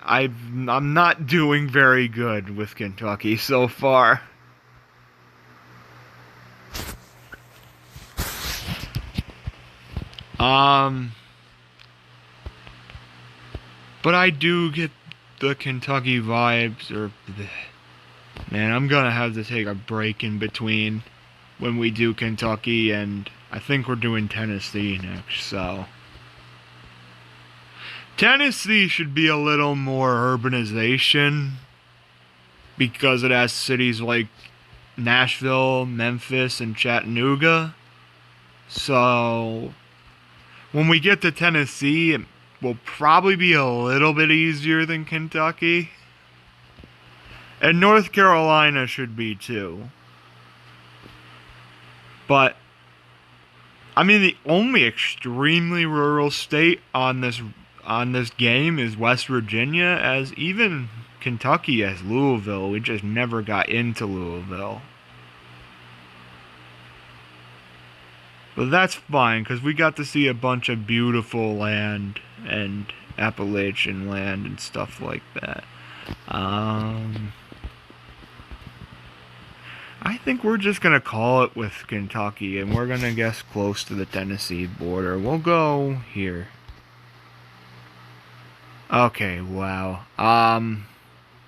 not doing very good with Kentucky so far. But I do get the Kentucky vibes, man, I'm gonna have to take a break in between when we do Kentucky, and I think we're doing Tennessee next, so. Tennessee should be a little more urbanization, because it has cities like Nashville, Memphis, and Chattanooga. So, when we get to Tennessee, it will probably be a little bit easier than Kentucky. And North Carolina should be too. But, I mean, the only extremely rural state on this game is West Virginia, as even Kentucky has Louisville. We just never got into Louisville. But that's fine, because we got to see a bunch of beautiful land and Appalachian land and stuff like that. I think we're just going to call it with Kentucky, and we're going to guess close to the Tennessee border. We'll go here. Okay, wow.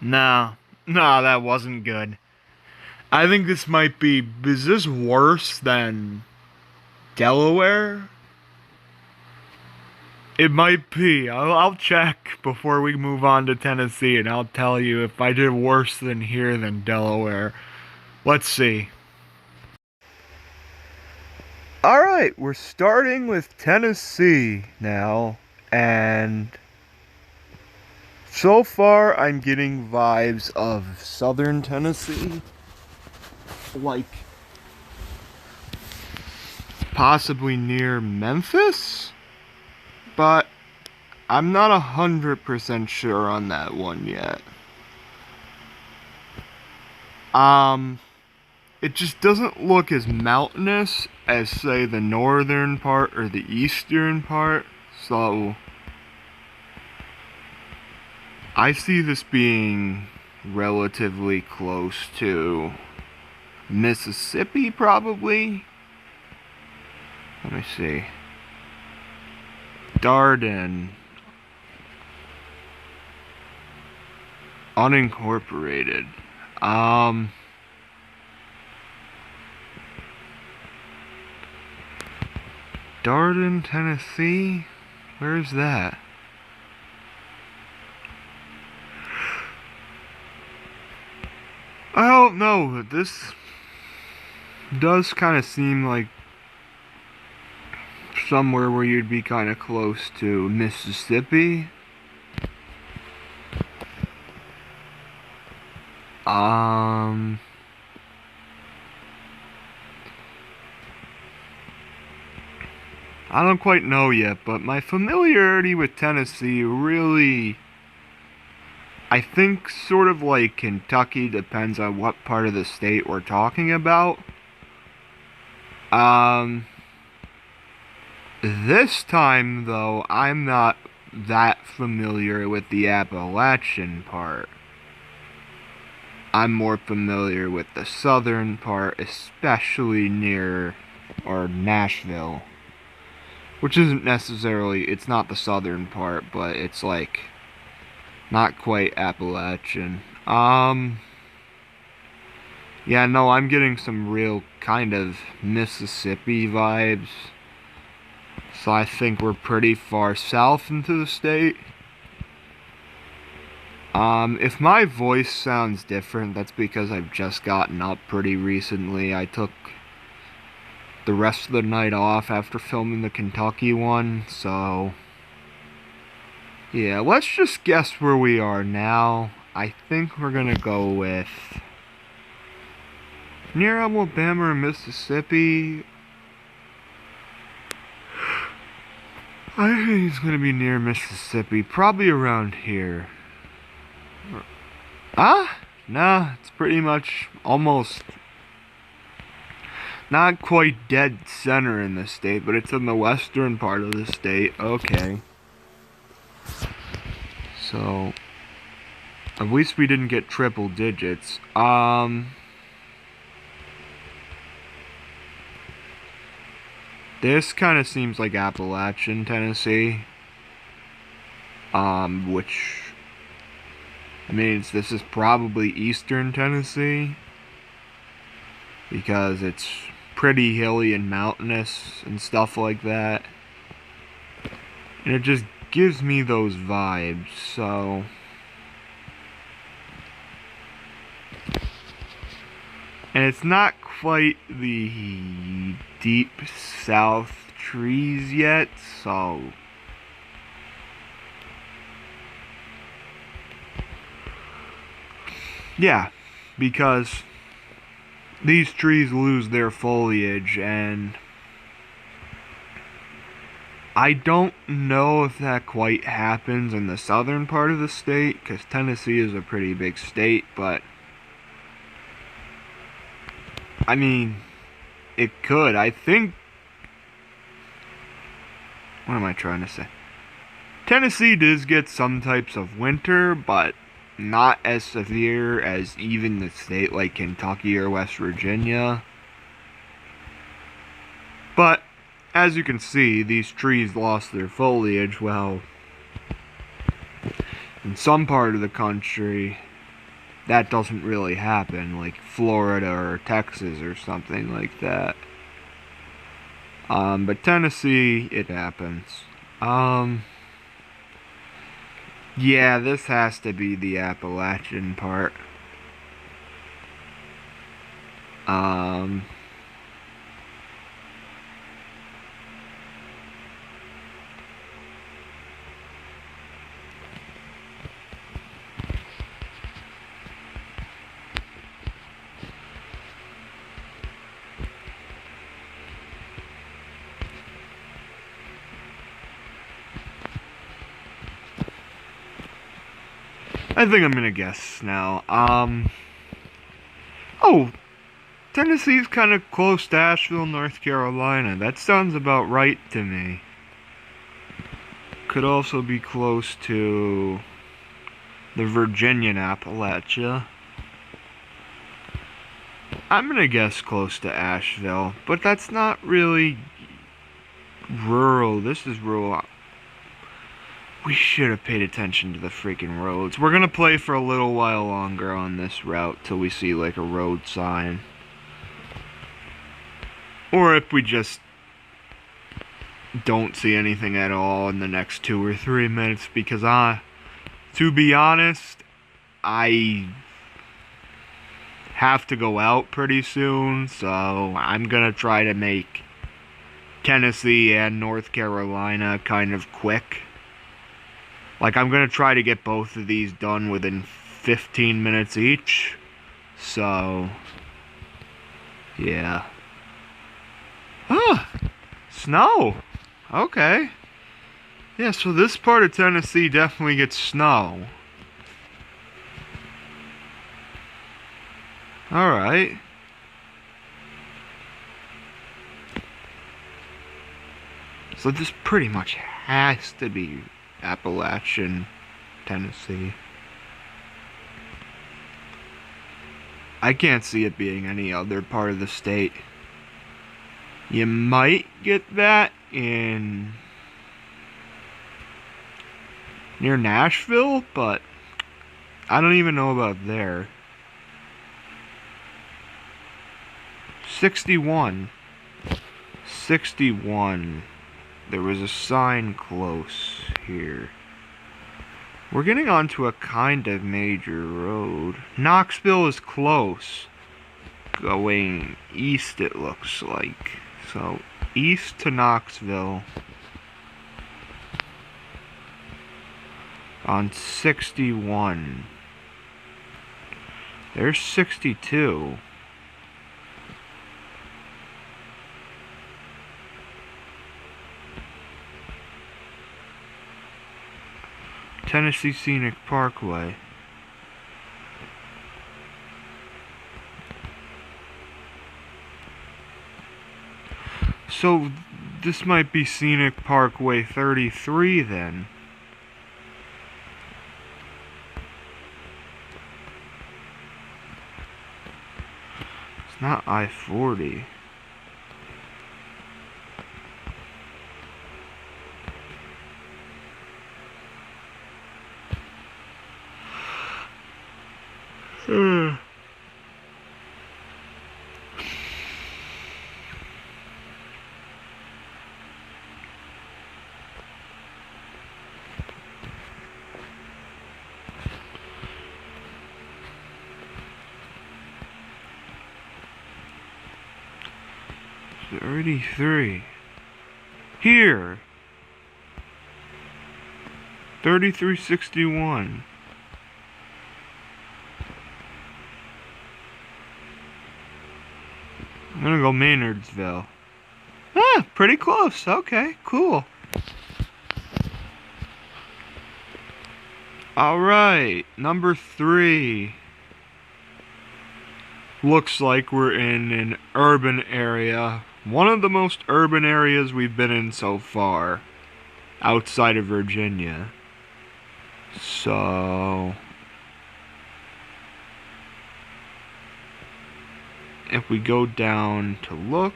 No, that wasn't good. I think this might be... Is this worse than Delaware? It might be. I'll check before we move on to Tennessee, and I'll tell you if I did worse than here than Delaware. Let's see. Alright, we're starting with Tennessee now, and so far I'm getting vibes of southern Tennessee, like possibly near Memphis, but I'm not 100% sure on that one yet. It just doesn't look as mountainous as, say, the northern part or the eastern part, so I see this being relatively close to Mississippi, probably. Let me see. Darden. Unincorporated. Darden, Tennessee? Where's that? I don't know. This does kind of seem like somewhere where you'd be kind of close to Mississippi. I don't quite know yet, but my familiarity with Tennessee really I think sort of like Kentucky, depends on what part of the state we're talking about. This time, though, I'm not that familiar with the Appalachian part. I'm more familiar with the southern part, especially near, or Nashville. Which isn't necessarily, it's not the southern part, but it's like, not quite Appalachian. Yeah, no, I'm getting some real kind of Mississippi vibes. So I think we're pretty far south into the state. If my voice sounds different, that's because I've just gotten up pretty recently. I took the rest of the night off after filming the Kentucky one, so yeah, let's just guess where we are now. I think we're gonna go with near Alabama or Mississippi. I think it's gonna be near Mississippi, probably around here. Nah, it's pretty much almost not quite dead center in the state, but it's in the western part of the state. Okay. So, at least we didn't get triple digits. This kind of seems like Appalachian, Tennessee. Which, I mean, this is probably eastern Tennessee. Because it's pretty hilly and mountainous and stuff like that. And it just gives me those vibes, so... And it's not quite the deep south trees yet, so... Yeah, because these trees lose their foliage, and I don't know if that quite happens in the southern part of the state, because Tennessee is a pretty big state, but I mean, it could. I think, what am I trying to say? Tennessee does get some types of winter, but not as severe as even the state like Kentucky or West Virginia. But as you can see, these trees lost their foliage. Well, in some part of the country, that doesn't really happen, like Florida or Texas or something like that. But Tennessee, it happens. Yeah, this has to be the Appalachian part. I think I'm gonna guess now. Oh, Tennessee's kind of close to Asheville, North Carolina. That sounds about right to me. Could also be close to the Virginian Appalachia. I'm gonna guess close to Asheville, but that's not really rural. This is rural. We should have paid attention to the freaking roads. We're gonna play for a little while longer on this route till we see like a road sign. Or if we just don't see anything at all in the next 2 or 3 minutes, because to be honest, I have to go out pretty soon, so I'm gonna try to make Tennessee and North Carolina kind of quick. Like, I'm going to try to get both of these done within 15 minutes each. So, yeah. Ah, snow. Okay. Yeah, so this part of Tennessee definitely gets snow. Alright. So this pretty much has to be Appalachian, Tennessee. I can't see it being any other part of the state. You might get that in near Nashville, but I don't even know about there. 61. 61. There was a sign close here. We're getting onto a kind of major road. Knoxville is close. Going east, it looks like. So, east to Knoxville. On 61. There's 62. Tennessee Scenic Parkway. So, this might be Scenic Parkway 33 then. It's not I-40. Hmm. $33. Here. 3361. I'm gonna go Maynardsville. Ah, pretty close. Okay, cool. Alright, number 3. Looks like we're in an urban area. One of the most urban areas we've been in so far. Outside of Virginia. So... if we go down to look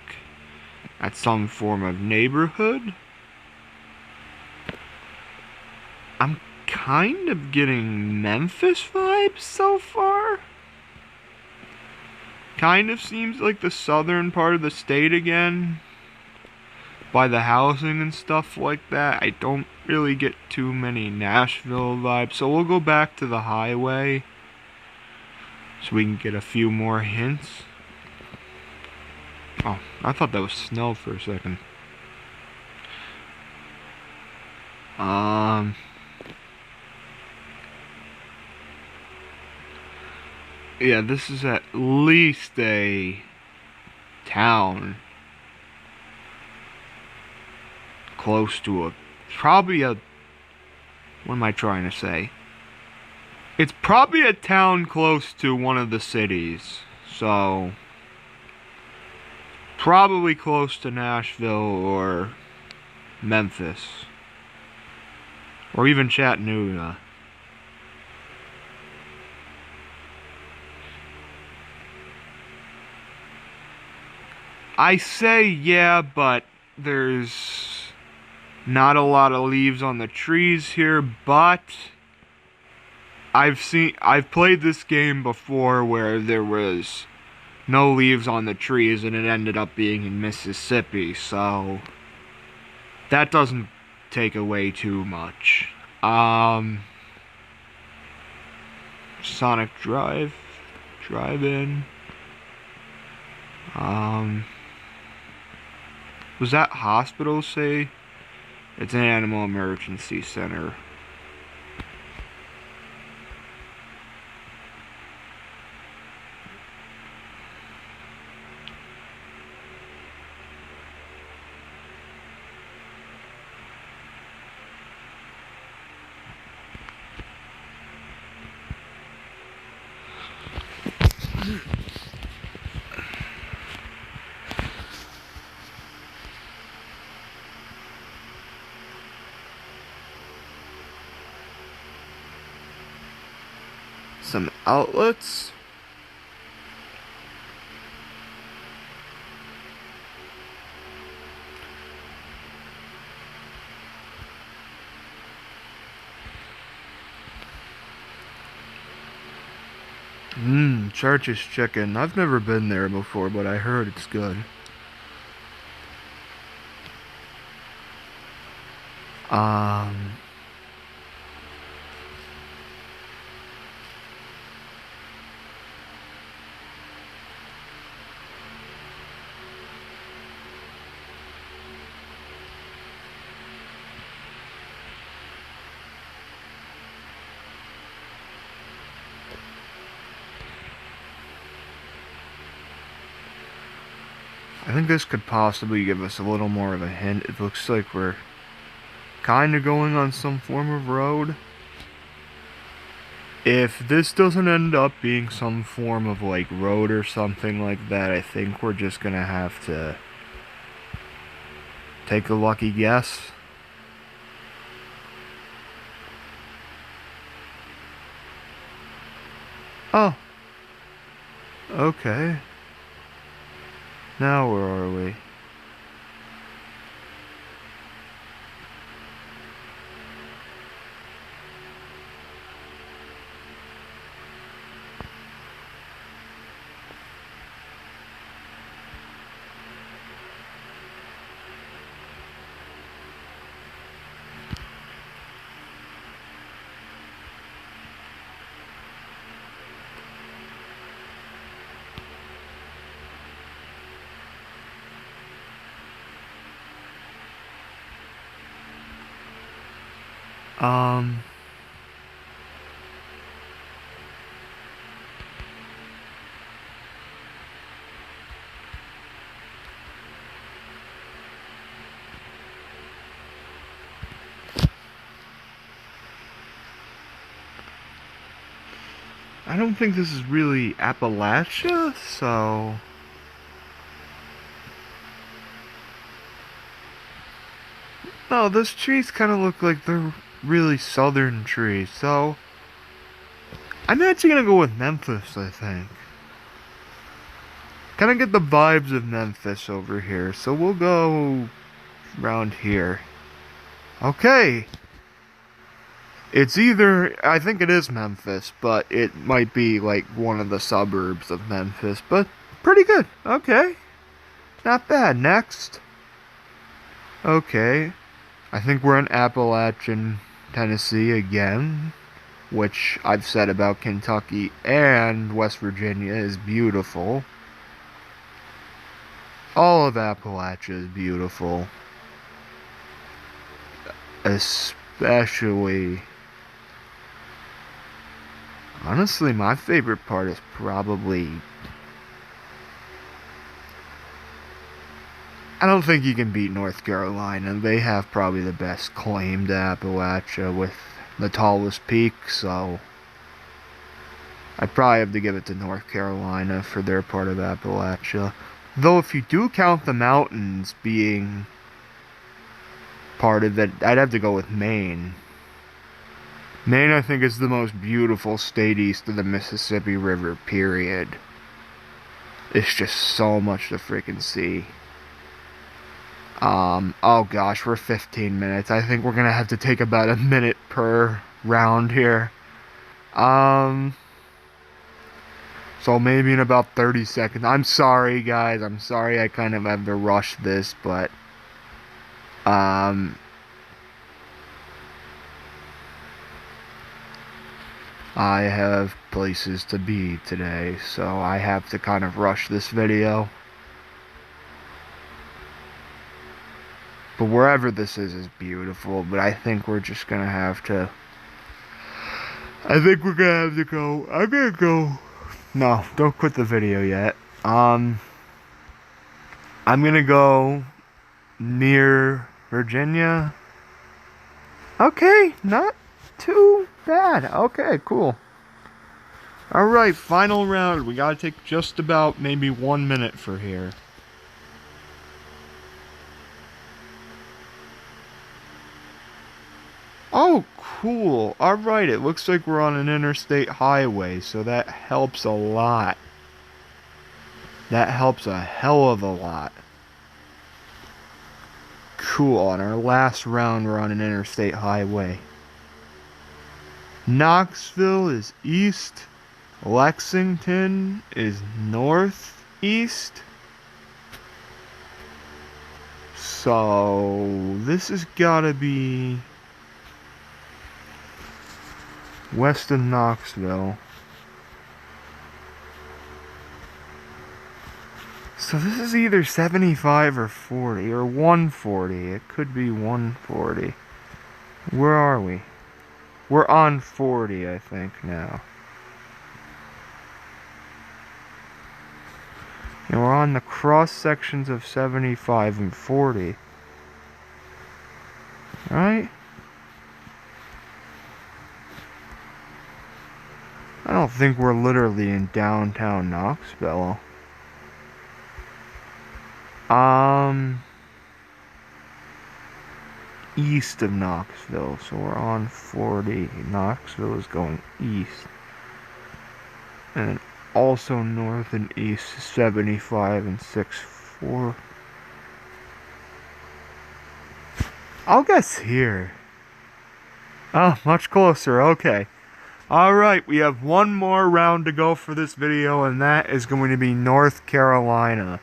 at some form of neighborhood, I'm kind of getting Memphis vibes so far. Kind of seems like the southern part of the state again, by the housing and stuff like that. I don't really get too many Nashville vibes, so we'll go back to the highway so we can get a few more hints. Oh, I thought that was snow for a second. Yeah, this is at least a town close to probably a, what am I trying to say? It's probably a town close to one of the cities, so probably close to Nashville or Memphis. Or even Chattanooga. I say yeah, but there's not a lot of leaves on the trees here, but I've played this game before where there was no leaves on the trees and it ended up being in Mississippi, so that doesn't take away too much. Sonic Drive-In. Was that hospital say? It's an animal emergency center. some outlets. Church's Chicken. I've never been there before, but I heard it's good. I think this could possibly give us a little more of a hint. It looks like we're kind of going on some form of road. If this doesn't end up being some form of like road or something like that, I think we're just gonna have to take a lucky guess. Oh. Okay. Now where are we? I don't think this is really Appalachia, so... No, those trees kind of look like they're really southern trees, so... I'm actually gonna go with Memphis, I think. Kind of get the vibes of Memphis over here, so we'll go around here. Okay. It's either, I think it is Memphis, but it might be like one of the suburbs of Memphis, but pretty good. Okay. Not bad. Next. Okay. I think we're in Appalachian, Tennessee again, which I've said about Kentucky and West Virginia is beautiful. All of Appalachia is beautiful. Especially... Honestly, my favorite part is probably... I don't think you can beat North Carolina. They have probably the best claim to Appalachia with the tallest peak, so... I'd probably have to give it to North Carolina for their part of Appalachia. Though if you do count the mountains being part of it, I'd have to go with Maine. Maine, I think, is the most beautiful state east of the Mississippi River, period. It's just so much to freaking see. Oh gosh, we're 15 minutes. I think we're gonna have to take about a minute per round here. So maybe in about 30 seconds. I'm sorry, guys. I'm sorry I kind of have to rush this, but... I have places to be today, so I have to kind of rush this video. But wherever this is beautiful, but I think we're just gonna have to... I think we're gonna have to go... I'm gonna go... No, don't quit the video yet. I'm gonna go near Virginia. Okay, not too bad. Okay, cool. Alright, final round. We gotta take just about maybe 1 minute for here. Oh, cool. Alright, it looks like we're on an interstate highway, so that helps a lot. That helps a hell of a lot. Cool, on our last round we're on an interstate highway. Knoxville is east. Lexington is northeast. So this has gotta be west of Knoxville. So this is either 75 or 40 or 140. It could be 140. Where are we? We're on 40, I think, now. And we're on the cross sections of 75 and 40. Right? I don't think we're literally in downtown Knoxville. East of Knoxville, so we're on 40. Knoxville is going east. And then also north and east, 75 and 64. I'll guess here. Oh, much closer, okay. Alright, we have one more round to go for this video, and that is going to be North Carolina.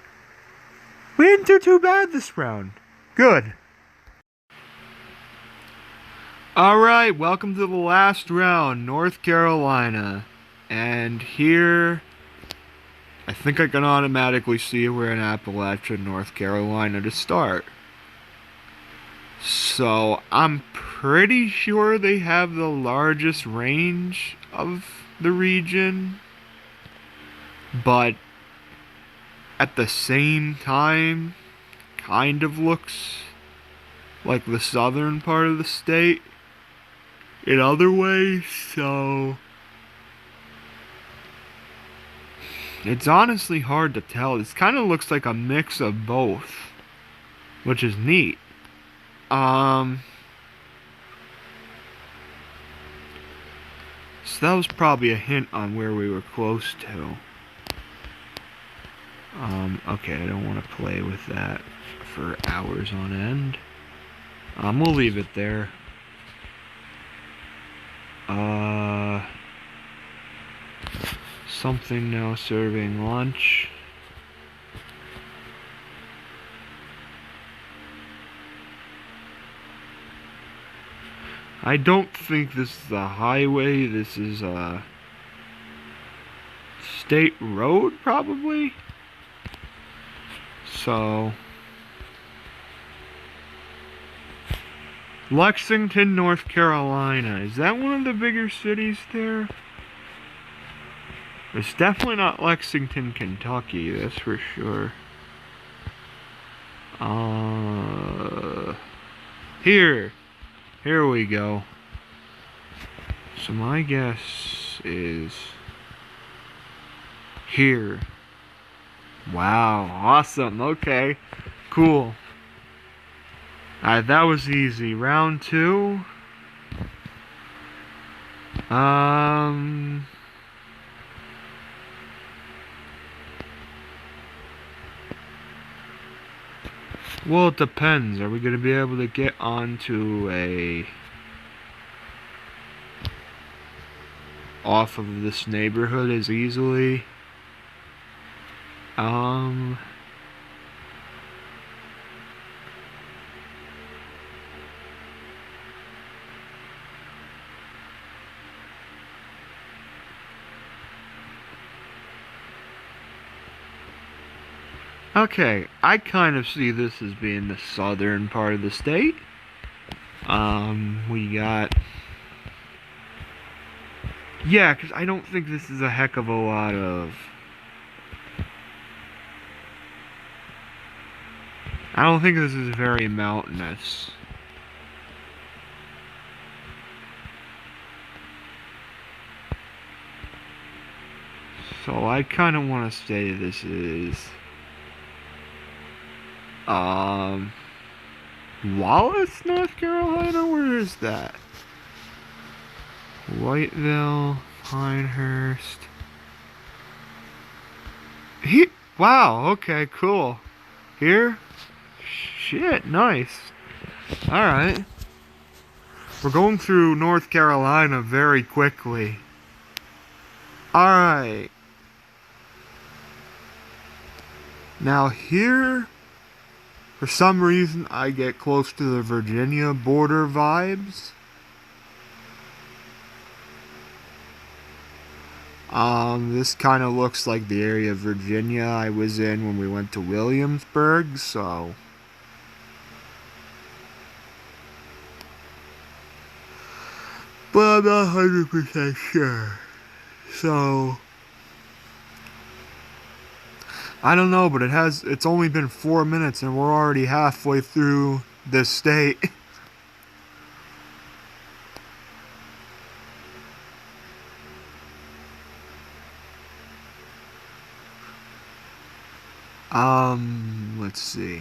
We didn't do too bad this round. Good. Alright, welcome to the last round, North Carolina. And here, I think I can automatically see we're in Appalachia, North Carolina to start. So, I'm pretty sure they have the largest range of the region. But at the same time, kind of looks like the southern part of the state in other ways, so it's honestly hard to tell. This kind of looks like a mix of both, which is neat. So that was probably a hint on where we were close to. Okay, I don't want to play with that for hours on end. We'll leave it there. Something now serving lunch. I don't think this is a highway. This is a state road, probably. So, Lexington, North Carolina. Is that one of the bigger cities there? It's definitely not Lexington, Kentucky, that's for sure. Here we go. So my guess is here. Wow, awesome. Okay, cool. Alright, that was easy. Round 2. Well, it depends. Are we going to be able to get onto off of this neighborhood as easily? Okay, I kind of see this as being the southern part of the state. We got... Yeah, because I don't think this is a heck of a lot of... I don't think this is very mountainous. So I kind of want to say this is... Wallace, North Carolina? Where is that? Whiteville, Pinehurst. Wow, okay, cool. Here? Shit, nice. Alright. We're going through North Carolina very quickly. Alright. Now here, for some reason, I get close to the Virginia border vibes. This kind of looks like the area of Virginia I was in when we went to Williamsburg, so... But I'm not 100% sure. So... I don't know, but it's only been 4 minutes and we're already halfway through this state. Let's see.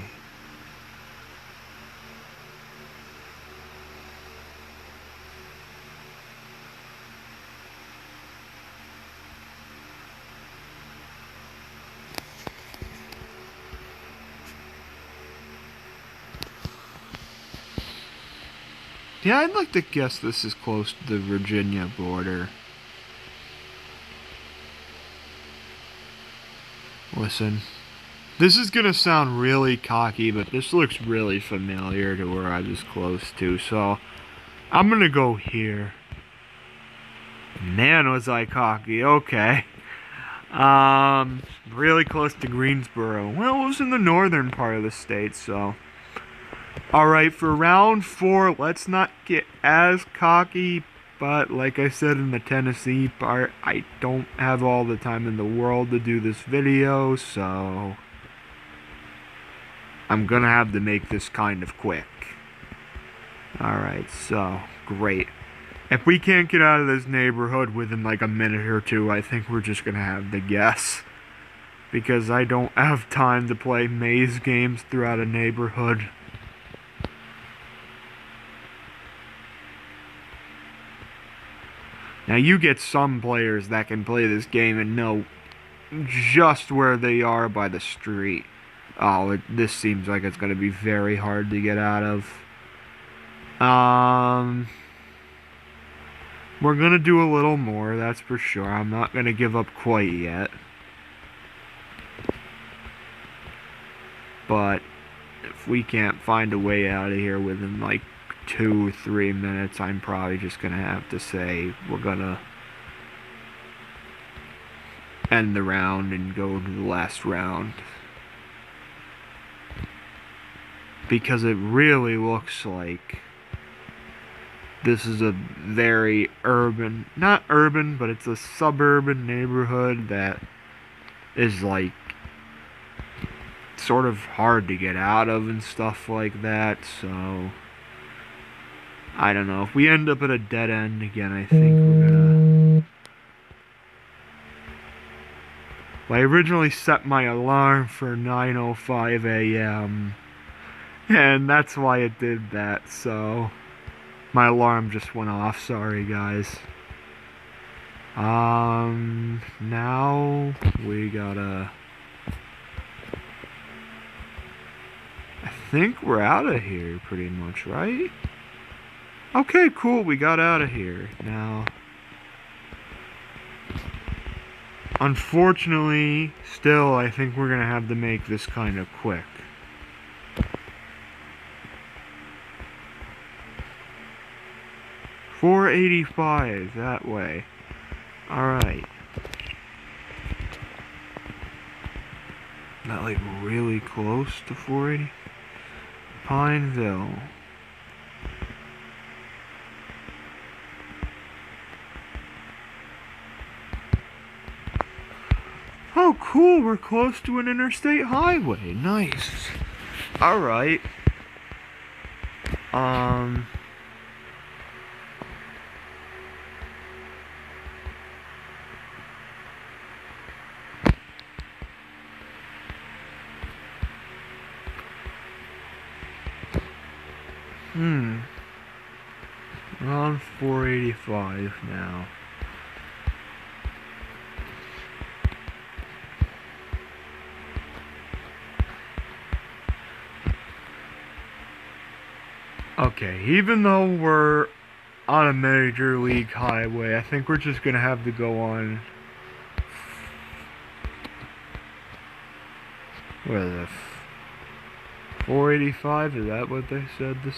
Yeah, I'd like to guess this is close to the Virginia border. Listen. This is gonna sound really cocky, but this looks really familiar to where I was close to, so I'm gonna go here. Man, was I cocky. Okay. Really close to Greensboro. Well, it was in the northern part of the state, so... Alright, for round 4, let's not get as cocky, but like I said in the Tennessee part, I don't have all the time in the world to do this video, so... I'm gonna have to make this kind of quick. Alright, so, great. If we can't get out of this neighborhood within like a minute or two, I think we're just gonna have to guess. Because I don't have time to play maze games throughout a neighborhood. Now you get some players that can play this game and know just where they are by the street. Oh, this seems like it's going to be very hard to get out of. We're going to do a little more, that's for sure. I'm not going to give up quite yet. But if we can't find a way out of here within like 2 or 3 minutes, I'm probably just going to have to say we're going to end the round and go to the last round. Because it really looks like this is a very urban, not urban, but it's a suburban neighborhood that is like sort of hard to get out of and stuff like that, so I don't know. If we end up at a dead end again, I think we're gonna... Well, I originally set my alarm for 9:05 a.m. and that's why it did that, so my alarm just went off, sorry guys. Now we gotta... I think we're out of here pretty much, right? Okay, cool, we got out of here. Now, unfortunately, still, I think we're gonna have to make this kind of quick. $4.85 that way. Alright. Not like really close to 480. Pineville. Oh, cool, we're close to an interstate highway. Nice. Alright. Well, We're 485 now. Okay, even though we're on a major league highway, I think we're just gonna have to go on. What is it? 485? Is that what they said? This.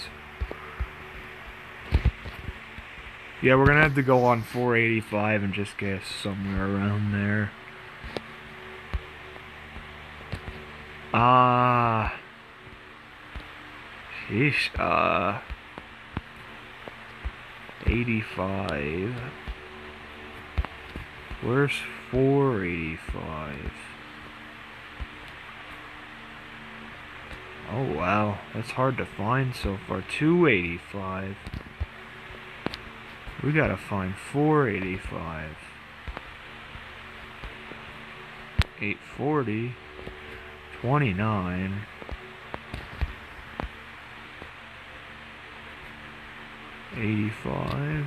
Yeah, we're gonna have to go on 485 and just get somewhere around there. Sheesh. 85. Where's 485? Oh wow, that's hard to find so far. 285. We gotta find 485. 840. 29. 85.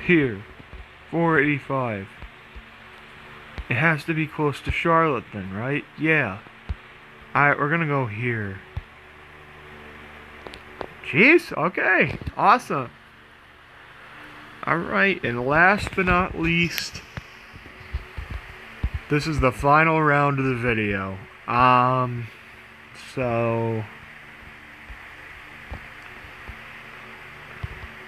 Here, 485. It has to be close to Charlotte then, right? Yeah. Alright, we're gonna go here. Jeez, okay, awesome. Alright, and last but not least, this is the final round of the video. So...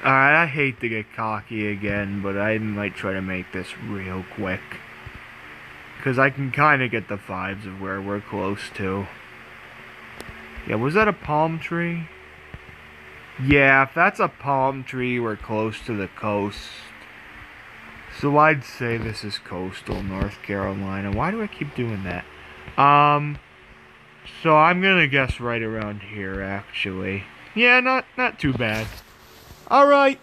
Alright, I hate to get cocky again, but I might try to make this real quick. Because I can kind of get the vibes of where we're close to. Yeah, was that a palm tree? Yeah, if that's a palm tree, we're close to the coast. So I'd say this is coastal North Carolina. Why do I keep doing that? So I'm gonna guess right around here, actually. Yeah, not too bad. Alright,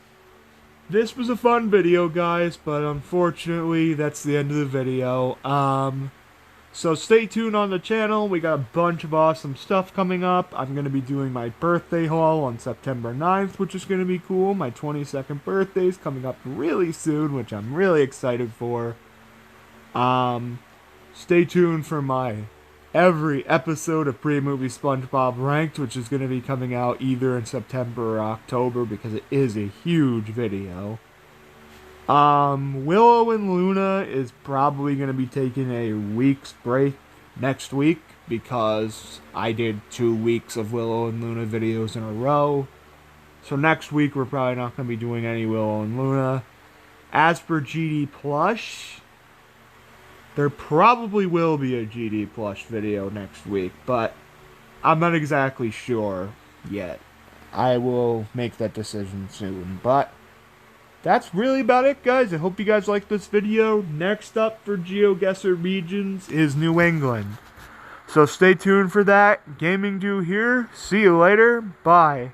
this was a fun video, guys, but unfortunately, that's the end of the video. So stay tuned on the channel. We got a bunch of awesome stuff coming up. I'm going to be doing my birthday haul on September 9th, which is going to be cool. My 22nd birthday is coming up really soon, which I'm really excited for. Stay tuned for my every episode of Pre-Movie SpongeBob Ranked, which is going to be coming out either in September or October because it is a huge video. Willow and Luna is probably going to be taking a week's break next week because I did 2 weeks of Willow and Luna videos in a row. So next week we're probably not going to be doing any Willow and Luna. As for GD Plush, there probably will be a GD Plush video next week, but I'm not exactly sure yet. I will make that decision soon, but that's really about it, guys. I hope you guys liked this video. Next up for Geoguessr regions is New England. So stay tuned for that. Gaming Do here. See you later. Bye.